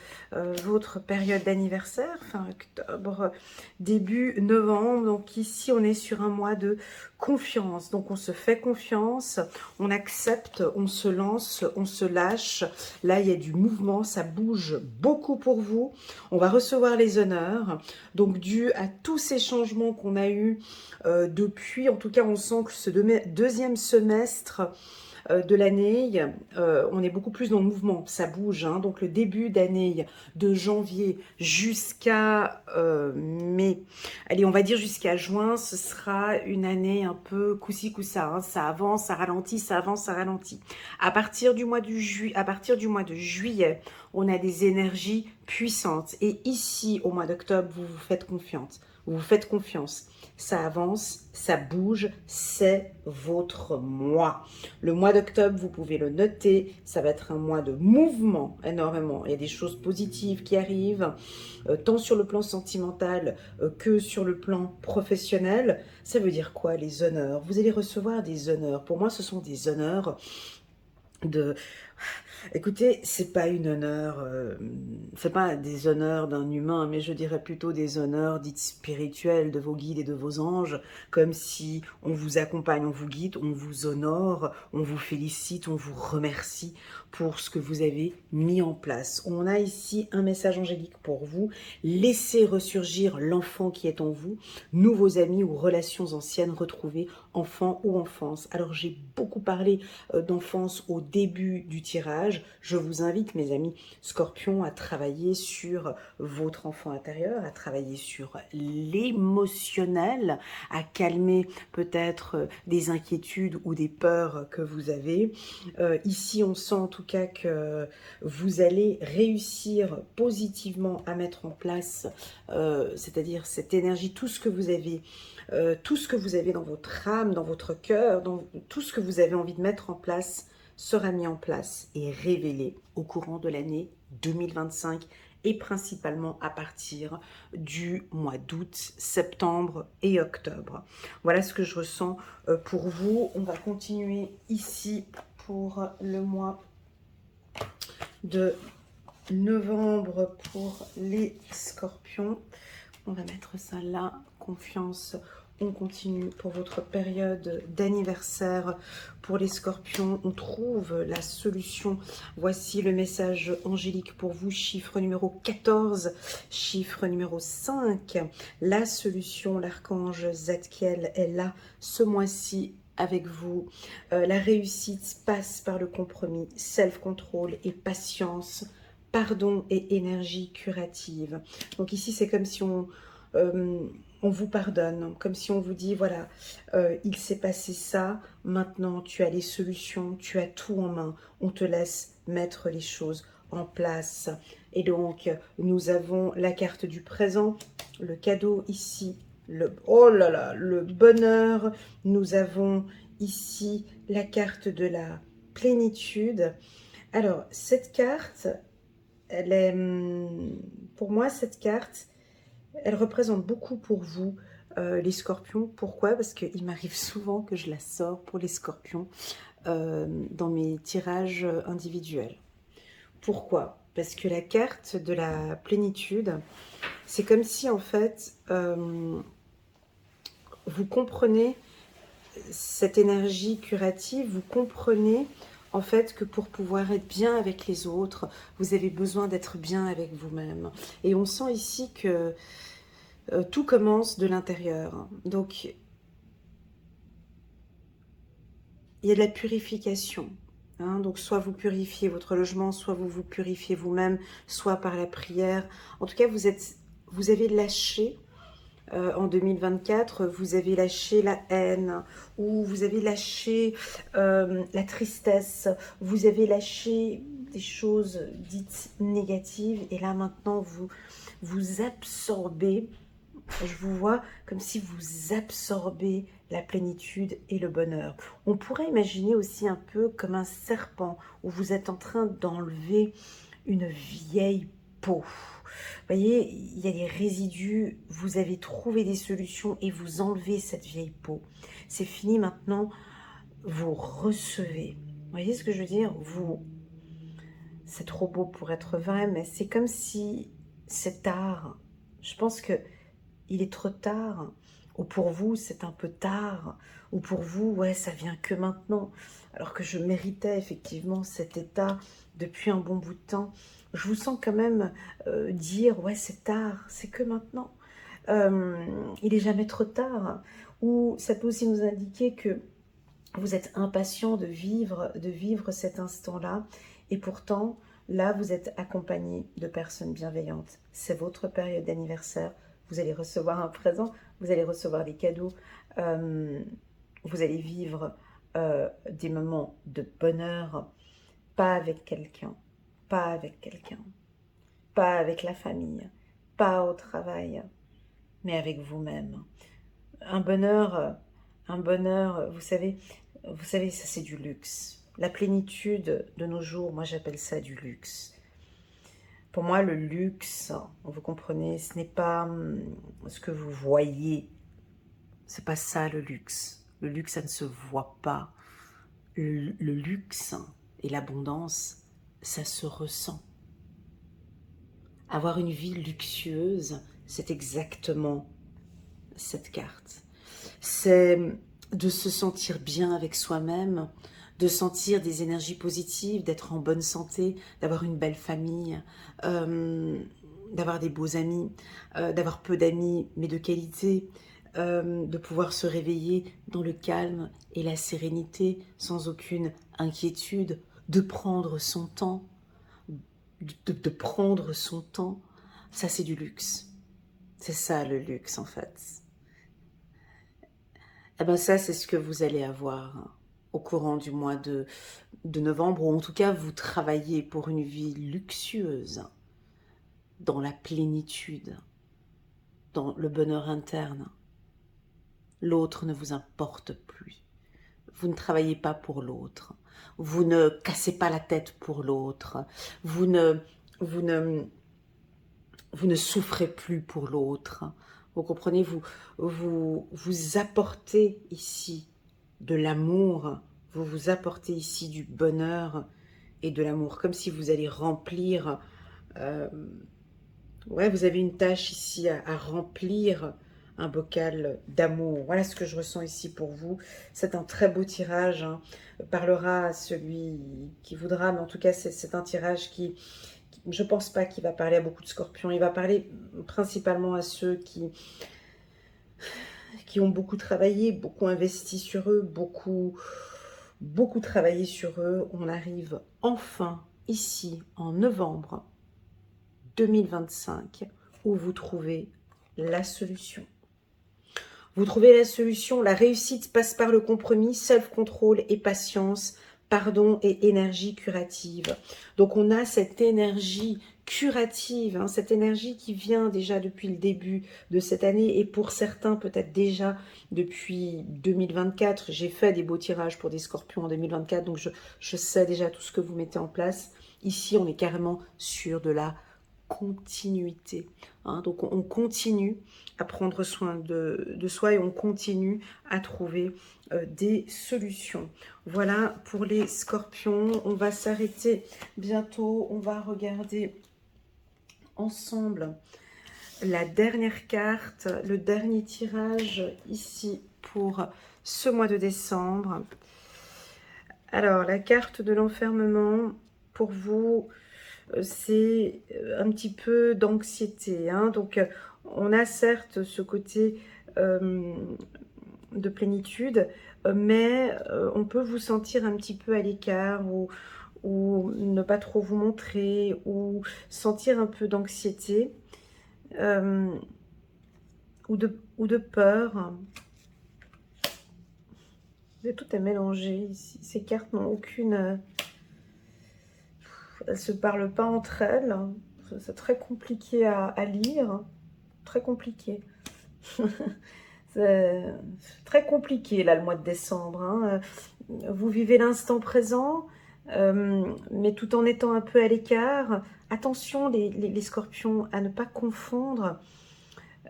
votre période d'anniversaire, fin octobre, début novembre. Donc ici, on est sur un mois de confiance. Donc on se fait confiance, on accepte, on se lance, on se lâche. Là, il y a du mouvement, ça bouge beaucoup pour vous. On va recevoir les honneurs. Donc dû à tous ces changements qu'on a eu depuis, en tout cas, on sent que ce deuxième semestre de l'année, on est beaucoup plus dans le mouvement, ça bouge, hein. Donc le début d'année de janvier jusqu'à mai, allez, on va dire jusqu'à juin, ce sera une année un peu coup-ci coup-ça, hein. Ça avance, ça ralentit, ça avance, ça ralentit. À partir du mois de juillet, on a des énergies puissantes. Et ici, au mois d'octobre, vous vous faites confiance. Vous vous faites confiance. Ça avance, ça bouge, c'est votre mois. Le mois d'octobre, vous pouvez le noter, ça va être un mois de mouvement énormément. Il y a des choses positives qui arrivent, tant sur le plan sentimental que sur le plan professionnel. Ça veut dire quoi, les honneurs? Vous allez recevoir des honneurs. Pour moi, ce sont des honneurs de... Écoutez, c'est pas une honneur, c'est pas des honneurs d'un humain, mais je dirais plutôt des honneurs dites spirituels de vos guides et de vos anges, comme si on vous accompagne, on vous guide, on vous honore, on vous félicite, on vous remercie pour ce que vous avez mis en place. On a ici un message angélique pour vous. Laissez ressurgir l'enfant qui est en vous, nouveaux amis ou relations anciennes retrouvées, enfant ou enfance. Alors j'ai beaucoup parlé d'enfance au début du tirage. Je vous invite, mes amis Scorpions, à travailler sur votre enfant intérieur, à travailler sur l'émotionnel, à calmer peut-être des inquiétudes ou des peurs que vous avez. Ici, on sent en tout cas que vous allez réussir positivement à mettre en place, c'est-à-dire cette énergie, tout ce que vous avez dans votre âme, dans votre cœur, dans tout ce que vous avez envie de mettre en place sera mis en place et révélé au courant de l'année 2025 et principalement à partir du mois d'août, septembre et octobre. Voilà ce que je ressens pour vous. On va continuer ici pour le mois de novembre pour les scorpions. On va mettre ça là, confiance. On continue pour votre période d'anniversaire. Pour les scorpions, on trouve la solution. Voici le message angélique pour vous. Chiffre numéro 14, chiffre numéro 5. La solution, l'archange Zadkiel est là ce mois-ci avec vous. La réussite passe par le compromis, self-control et patience, pardon et énergie curative. Donc ici, c'est comme si on vous pardonne, comme si on vous dit, voilà, il s'est passé ça, maintenant tu as les solutions, tu as tout en main, on te laisse mettre les choses en place. Et donc, nous avons la carte du présent, le cadeau ici, oh là là, le bonheur. Nous avons ici la carte de la plénitude Alors, cette carte, elle est, pour moi, cette carte, elle représente beaucoup pour vous, les scorpions. Pourquoi? Parce qu'il m'arrive souvent que je la sors pour les scorpions dans mes tirages individuels. Pourquoi? Parce que la carte de la plénitude, c'est comme si en fait, vous comprenez cette énergie curative, vous comprenez en fait que pour pouvoir être bien avec les autres, vous avez besoin d'être bien avec vous-même. Et on sent ici que tout commence de l'intérieur. Donc, il y a de la purification. Hein, donc, soit vous purifiez votre logement, soit vous vous purifiez vous-même, soit par la prière. En tout cas, vous avez lâché en 2024, vous avez lâché la haine, ou vous avez lâché la tristesse, vous avez lâché des choses dites négatives, et là maintenant vous absorbez, je vous vois comme si vous absorbez la plénitude et le bonheur. On pourrait imaginer aussi un peu comme un serpent, où vous êtes en train d'enlever une vieille peau. Vous voyez, il y a des résidus, vous avez trouvé des solutions et vous enlevez cette vieille peau. C'est fini maintenant, vous recevez. Vous voyez ce que je veux dire? C'est trop beau pour être vrai, mais c'est comme si c'est tard. Je pense que il est trop tard. Ou pour vous, c'est un peu tard. Ou pour vous, ouais, ça vient que maintenant. Alors que je méritais effectivement cet état depuis un bon bout de temps. Je vous sens quand même dire, ouais, c'est tard, c'est que maintenant. Il est jamais trop tard. Ou ça peut aussi nous indiquer que vous êtes impatient de vivre cet instant-là. Et pourtant, là, vous êtes accompagné de personnes bienveillantes. C'est votre période d'anniversaire. Vous allez recevoir un présent, vous allez recevoir des cadeaux, vous allez vivre des moments de bonheur, pas avec quelqu'un, pas avec quelqu'un, pas avec la famille, pas au travail, mais avec vous-même. Un bonheur, vous savez, ça c'est du luxe. La plénitude de nos jours, moi j'appelle ça du luxe. Pour moi, le luxe, vous comprenez, ce n'est pas ce que vous voyez. C'est pas ça le luxe. Le luxe, ça ne se voit pas. Le luxe et l'abondance, ça se ressent. Avoir une vie luxueuse, c'est exactement cette carte. C'est de se sentir bien avec soi-même, de sentir des énergies positives, d'être en bonne santé, d'avoir une belle famille, d'avoir des beaux amis, d'avoir peu d'amis mais de qualité, de pouvoir se réveiller dans le calme et la sérénité sans aucune inquiétude, de prendre son temps, de prendre son temps. Ça c'est du luxe. C'est ça le luxe en fait. Eh ben ça, c'est ce que vous allez avoir au courant du mois de novembre, ou en tout cas, vous travaillez pour une vie luxueuse, dans la plénitude, dans le bonheur interne. L'autre ne vous importe plus. Vous ne travaillez pas pour l'autre. Vous ne cassez pas la tête pour l'autre. Vous ne souffrez plus pour l'autre. Vous comprenez, vous apportez ici de l'amour, vous apportez ici du bonheur et de l'amour, comme si vous allez remplir, ouais, vous avez une tâche ici à remplir un bocal d'amour. Voilà ce que je ressens ici pour vous. C'est un très beau tirage, hein. Parlera à celui qui voudra, mais en tout cas, c'est un tirage je ne pense pas qu'il va parler à beaucoup de scorpions. Il va parler principalement à ceux qui ont beaucoup travaillé, beaucoup investi sur eux, beaucoup travaillé sur eux. On arrive enfin ici en novembre 2025 où vous trouvez la solution. Vous trouvez la solution. La réussite passe par le compromis, self-control et patience. pardon et énergie curative. Donc on a cette énergie curative, hein, cette énergie qui vient déjà depuis le début de cette année et pour certains peut-être déjà depuis 2024. J'ai fait des beaux tirages pour des scorpions en 2024, donc je sais déjà tout ce que vous mettez en place. Ici, on est carrément sur de la continuité. Hein, donc on continue à prendre soin de soi et on continue à trouver des solutions. Voilà pour les scorpions. On va s'arrêter bientôt. On va regarder ensemble la dernière carte, le dernier tirage ici pour ce mois de décembre. Alors, la carte de l'enfermement, pour vous, c'est un petit peu d'anxiété. Hein. Donc, on a certes ce côté de plénitude, mais on peut vous sentir un petit peu à l'écart ou ne pas trop vous montrer ou sentir un peu d'anxiété ou de peur. Tout est mélangé ici. Ces cartes n'ont aucune... elles ne se parlent pas entre elles. C'est très compliqué à lire. Très compliqué. C'est très compliqué là le mois de décembre. Hein. Vous vivez l'instant présent, mais tout en étant un peu à l'écart. Attention les scorpions à ne pas confondre.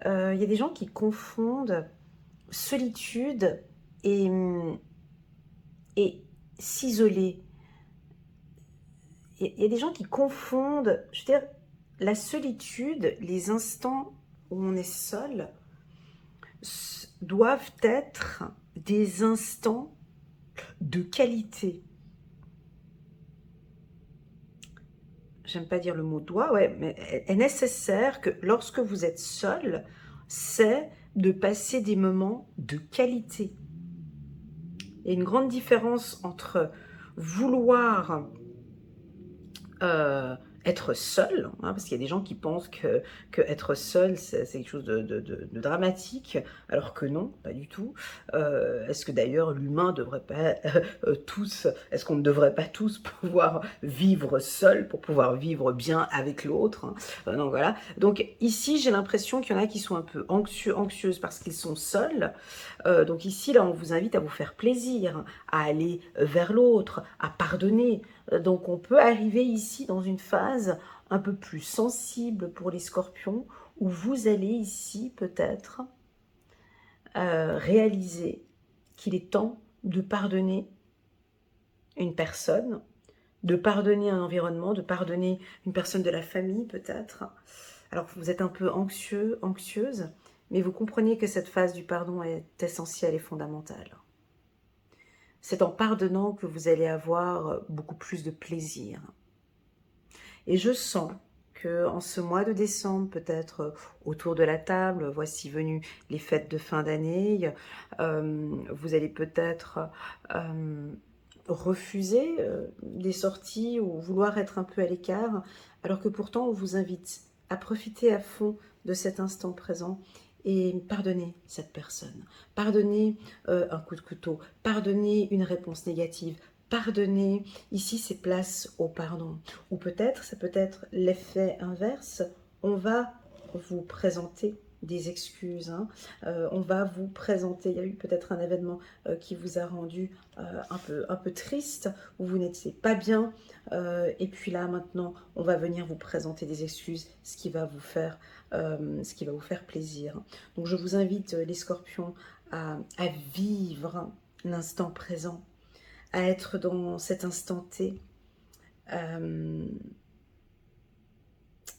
Il y a des gens qui confondent solitude et s'isoler. Il y a des gens qui confondent, je veux dire, la solitude, les instants où on est seul, doivent être des instants de qualité. J'aime pas dire le mot doit, ouais, mais est nécessaire que lorsque vous êtes seul, c'est de passer des moments de qualité. Il y a une grande différence entre vouloir être seul, hein, parce qu'il y a des gens qui pensent que être seul, c'est quelque chose de dramatique, alors que non, pas du tout. Est-ce que d'ailleurs l'humain devrait pas est-ce qu'on ne devrait pas tous pouvoir vivre seul pour pouvoir vivre bien avec l'autre, hein. Donc voilà. Donc ici, j'ai l'impression qu'il y en a qui sont un peu anxieuses parce qu'ils sont seuls. Donc ici, là, on vous invite à vous faire plaisir, à aller vers l'autre, à pardonner. Donc on peut arriver ici dans une phase un peu plus sensible pour les scorpions, où vous allez ici peut-être réaliser qu'il est temps de pardonner une personne, de pardonner un environnement, de pardonner une personne de la famille peut-être. Alors vous êtes un peu anxieux, anxieuse, mais vous comprenez que cette phase du pardon est essentielle et fondamentale. C'est en pardonnant que vous allez avoir beaucoup plus de plaisir. Et je sens que en ce mois de décembre, peut-être autour de la table, voici venues les fêtes de fin d'année, vous allez peut-être refuser des sorties ou vouloir être un peu à l'écart, alors que pourtant on vous invite à profiter à fond de cet instant présent et pardonner cette personne, pardonner un coup de couteau, pardonner une réponse négative, pardonner, ici c'est place au pardon. Ou peut-être, ça peut être l'effet inverse, on va vous présenter des excuses, hein. On va vous présenter, il y a eu peut-être un événement qui vous a rendu un peu triste, où vous n'étiez pas bien, et puis là maintenant on va venir vous présenter des excuses, ce qui va vous faire plaisir. Donc je vous invite les scorpions à vivre l'instant présent, à être dans cet instant T,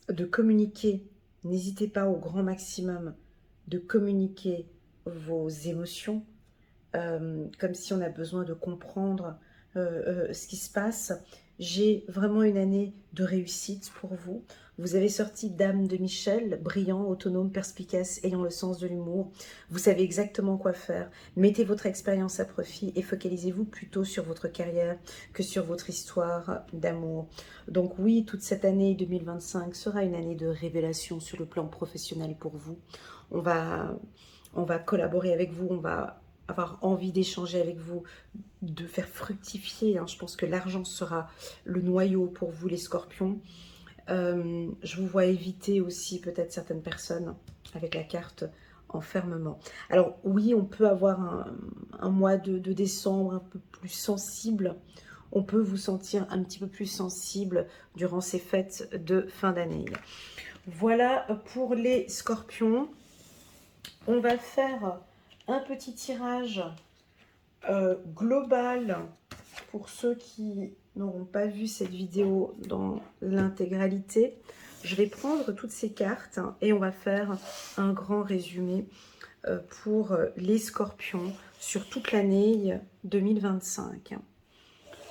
de communiquer. N'hésitez pas au grand maximum de communiquer vos émotions, comme si on a besoin de comprendre ce qui se passe. J'ai vraiment une année de réussite pour vous. Vous avez sorti Dame de Michel, brillant, autonome, perspicace, ayant le sens de l'humour. Vous savez exactement quoi faire. Mettez votre expérience à profit et focalisez-vous plutôt sur votre carrière que sur votre histoire d'amour. Donc oui, toute cette année 2025 sera une année de révélation sur le plan professionnel pour vous. On va collaborer avec vous, on va avoir envie d'échanger avec vous, de faire fructifier. Je pense que l'argent sera le noyau pour vous les scorpions. Je vous vois éviter aussi peut-être certaines personnes avec la carte enfermement. Alors oui, on peut avoir un mois de décembre un peu plus sensible. On peut vous sentir un petit peu plus sensible durant ces fêtes de fin d'année. Voilà pour les scorpions. On va faire un petit tirage global pour ceux qui n'auront pas vu cette vidéo dans l'intégralité. Je vais prendre toutes ces cartes et on va faire un grand résumé pour les scorpions sur toute l'année 2025.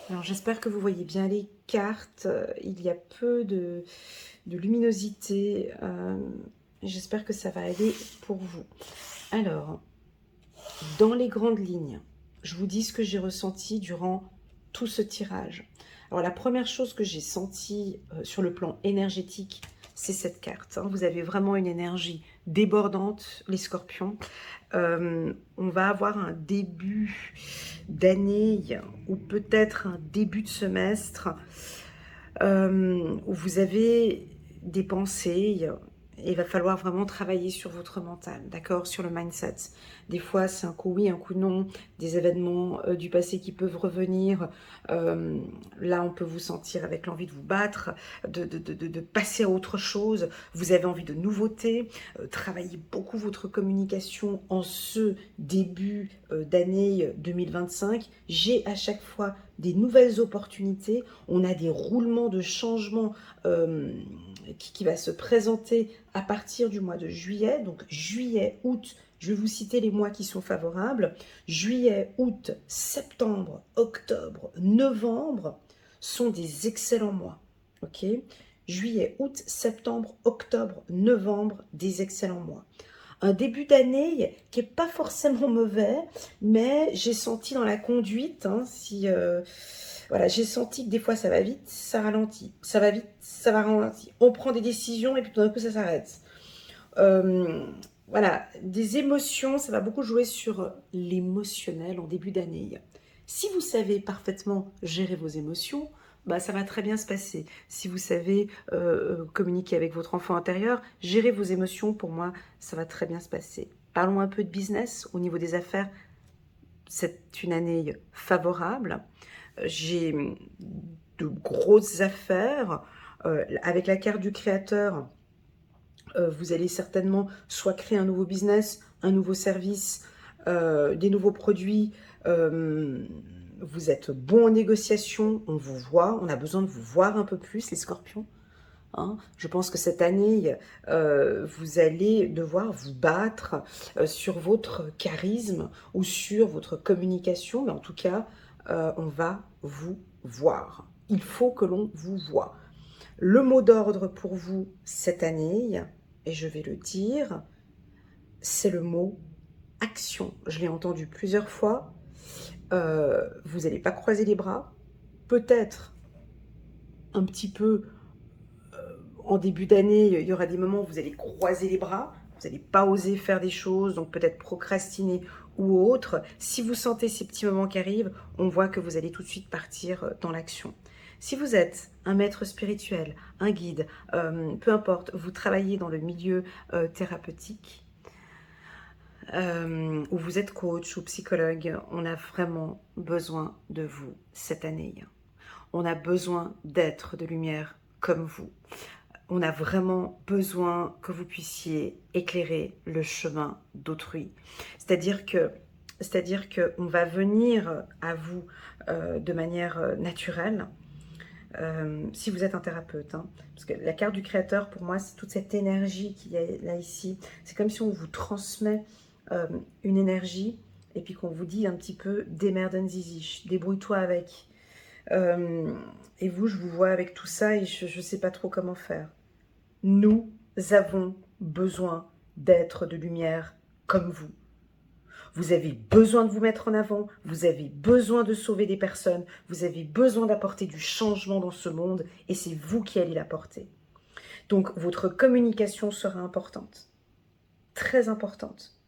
Alors j'espère que vous voyez bien les cartes. Il y a peu de luminosité. J'espère que ça va aller pour vous. Alors, dans les grandes lignes, je vous dis ce que j'ai ressenti durant tout ce tirage. Alors la première chose que j'ai sentie sur le plan énergétique, c'est cette carte. Vous avez vraiment une énergie débordante, les scorpions. On va avoir un début d'année ou peut-être un début de semestre où vous avez des pensées. Il va falloir vraiment travailler sur votre mental, d'accord, sur le mindset. Des fois, c'est un coup oui, un coup non, des événements du passé qui peuvent revenir. Là, on peut vous sentir avec l'envie de vous battre, de passer à autre chose. Vous avez envie de nouveautés. Travaillez beaucoup votre communication en ce début d'année 2025. J'ai à chaque fois des nouvelles opportunités. On a des roulements de changements qui va se présenter à partir du mois de juillet. Donc juillet, août, je vais vous citer les mois qui sont favorables. Juillet, août, septembre, octobre, novembre sont des excellents mois. Ok, juillet, août, septembre, octobre, novembre, des excellents mois. Un début d'année qui n'est pas forcément mauvais, mais j'ai senti dans la conduite, voilà, j'ai senti que des fois ça va vite, ça ralentit, ça va vite, ça va ralentir. On prend des décisions et puis tout d'un coup ça s'arrête. Voilà, des émotions, ça va beaucoup jouer sur l'émotionnel en début d'année. Si vous savez parfaitement gérer vos émotions, bah, ça va très bien se passer. Si vous savez communiquer avec votre enfant intérieur, gérer vos émotions, pour moi, ça va très bien se passer. Parlons un peu de business au niveau des affaires. C'est une année favorable. J'ai de grosses affaires. Avec la carte du créateur, vous allez certainement soit créer un nouveau business, un nouveau service, des nouveaux produits. Vous êtes bon en négociation, on vous voit, on a besoin de vous voir un peu plus, les scorpions. Je pense que cette année, vous allez devoir vous battre sur votre charisme ou sur votre communication, mais en tout cas, on va vous voir. Il faut que l'on vous voie. Le mot d'ordre pour vous cette année, et je vais le dire, c'est le mot action. Je l'ai entendu plusieurs fois. Vous n'allez pas croiser les bras. Peut-être un petit peu en début d'année, il y aura des moments où vous allez croiser les bras. Vous n'allez pas oser faire des choses, donc peut-être procrastiner ou autre. Si vous sentez ces petits moments qui arrivent, on voit que vous allez tout de suite partir dans l'action. Si vous êtes un maître spirituel, un guide, peu importe, vous travaillez dans le milieu thérapeutique, ou vous êtes coach ou psychologue, on a vraiment besoin de vous cette année. On a besoin d'être de lumière comme vous. On a vraiment besoin que vous puissiez éclairer le chemin d'autrui. C'est-à-dire qu'on va venir à vous de manière naturelle. Si vous êtes un thérapeute, parce que la carte du créateur, pour moi, c'est toute cette énergie qu'il y a là ici. C'est comme si on vous transmet une énergie et puis qu'on vous dit un petit peu démerden sich, débrouille-toi avec. Et vous, je vous vois avec tout ça et je ne sais pas trop comment faire. Nous avons besoin d'être de lumière comme vous. Vous avez besoin de vous mettre en avant, vous avez besoin de sauver des personnes, vous avez besoin d'apporter du changement dans ce monde et c'est vous qui allez l'apporter. Donc votre communication sera importante, très importante.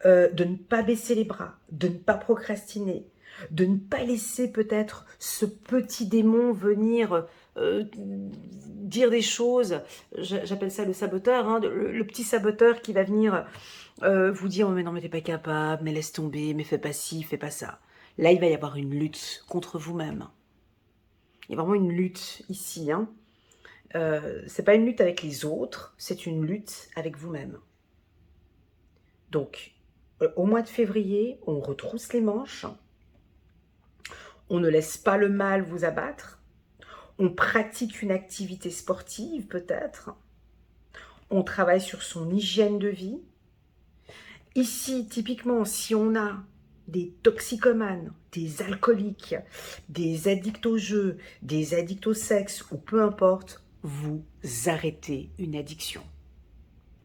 de ne pas baisser les bras, de ne pas procrastiner, de ne pas laisser peut-être ce petit démon venir dire des choses, j'appelle ça le saboteur, hein, le petit saboteur qui va venir vous dire oh, mais non mais t'es pas capable, mais laisse tomber, mais fais pas ci, fais pas ça. Là il va y avoir une lutte contre vous-même. Il y a vraiment une lutte ici, hein. C'est pas une lutte avec les autres, c'est une lutte avec vous-même. Donc, au mois de février, on retrousse les manches, on ne laisse pas le mal vous abattre, on pratique une activité sportive peut-être, on travaille sur son hygiène de vie. Ici, typiquement, si on a des toxicomanes, des alcooliques, des addicts au jeu, des addicts au sexe, ou peu importe, vous arrêtez une addiction.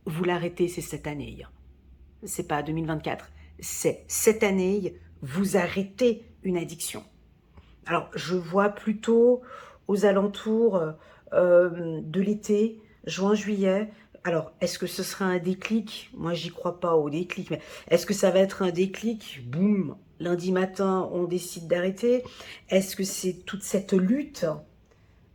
Vous l'arrêtez, c'est cette année. C'est pas 2024, c'est cette année, vous arrêtez une addiction. Alors, je vois plutôt aux alentours de l'été, juin, juillet. Alors, est-ce que ce sera un déclic? Moi, j'y crois pas au déclic, mais est-ce que ça va être un déclic? Boum, lundi matin, on décide d'arrêter. Est-ce que c'est toute cette lutte?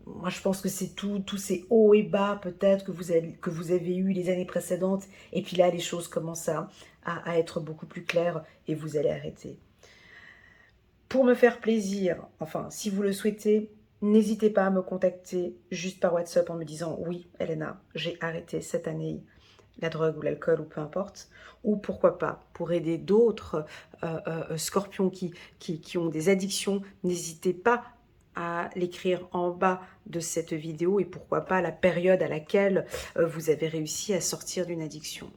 Moi, je pense que c'est tous ces hauts et bas, peut-être, que vous avez eu les années précédentes. Et puis là, les choses commencent à être beaucoup plus claires et vous allez arrêter. Pour me faire plaisir, enfin, si vous le souhaitez, n'hésitez pas à me contacter juste par WhatsApp en me disant « Oui, Elena, j'ai arrêté cette année la drogue ou l'alcool ou peu importe ». Ou pourquoi pas, pour aider d'autres scorpions qui ont des addictions, n'hésitez pas à l'écrire en bas de cette vidéo et pourquoi pas la période à laquelle vous avez réussi à sortir d'une addiction.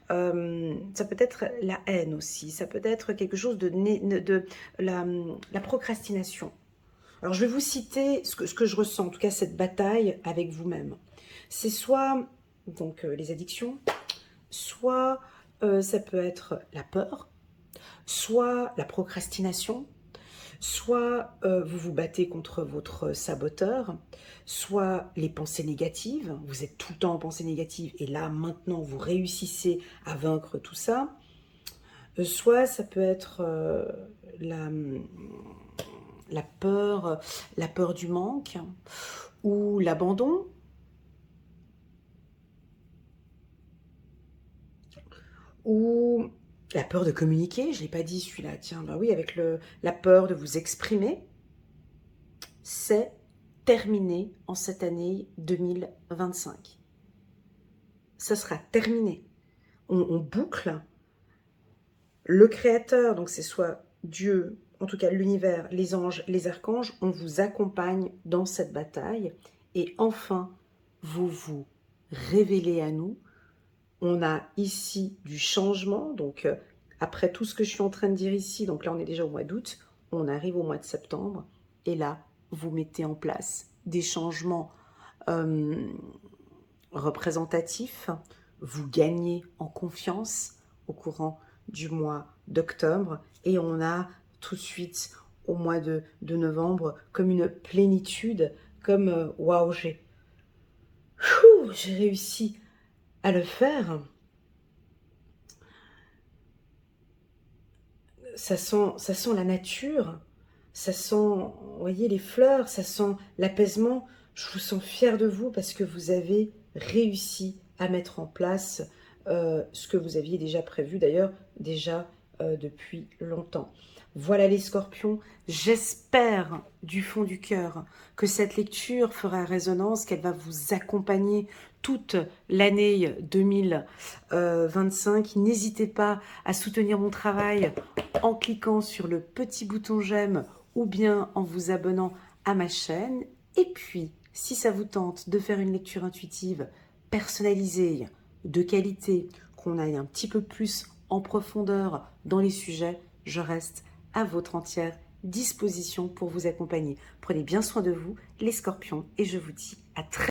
Ça peut être la haine aussi, ça peut être quelque chose de la procrastination. Alors je vais vous citer ce que je ressens, en tout cas cette bataille avec vous-même. C'est soit donc les addictions, soit ça peut être la peur, soit la procrastination, soit vous vous battez contre votre saboteur, soit les pensées négatives, vous êtes tout le temps en pensée négative et là maintenant vous réussissez à vaincre tout ça, soit ça peut être la peur du manque ou l'abandon, ou la peur de communiquer, je ne l'ai pas dit celui-là, tiens, bah oui, avec la peur de vous exprimer, c'est terminé en cette année 2025. Ça sera terminé. On boucle. Le Créateur, donc c'est soit Dieu, en tout cas l'univers, les anges, les archanges, on vous accompagne dans cette bataille. Et enfin, vous vous révélez à nous. On a ici du changement, donc après tout ce que je suis en train de dire ici, donc là on est déjà au mois d'août, on arrive au mois de septembre, et là vous mettez en place des changements représentatifs, vous gagnez en confiance au courant du mois d'octobre, et on a tout de suite au mois de novembre comme une plénitude, comme waouh, j'ai réussi à le faire. Ça sent la nature, ça sent, vous voyez, les fleurs, ça sent l'apaisement. Je vous sens fière de vous parce que vous avez réussi à mettre en place ce que vous aviez déjà prévu, d'ailleurs, déjà depuis longtemps. Voilà les scorpions, j'espère du fond du cœur que cette lecture fera résonance, qu'elle va vous accompagner toute l'année 2025. N'hésitez pas à soutenir mon travail en cliquant sur le petit bouton j'aime ou bien en vous abonnant à ma chaîne. Et puis, si ça vous tente de faire une lecture intuitive personnalisée, de qualité, qu'on aille un petit peu plus en profondeur dans les sujets, je reste à votre entière disposition pour vous accompagner. Prenez bien soin de vous, les scorpions, et je vous dis à très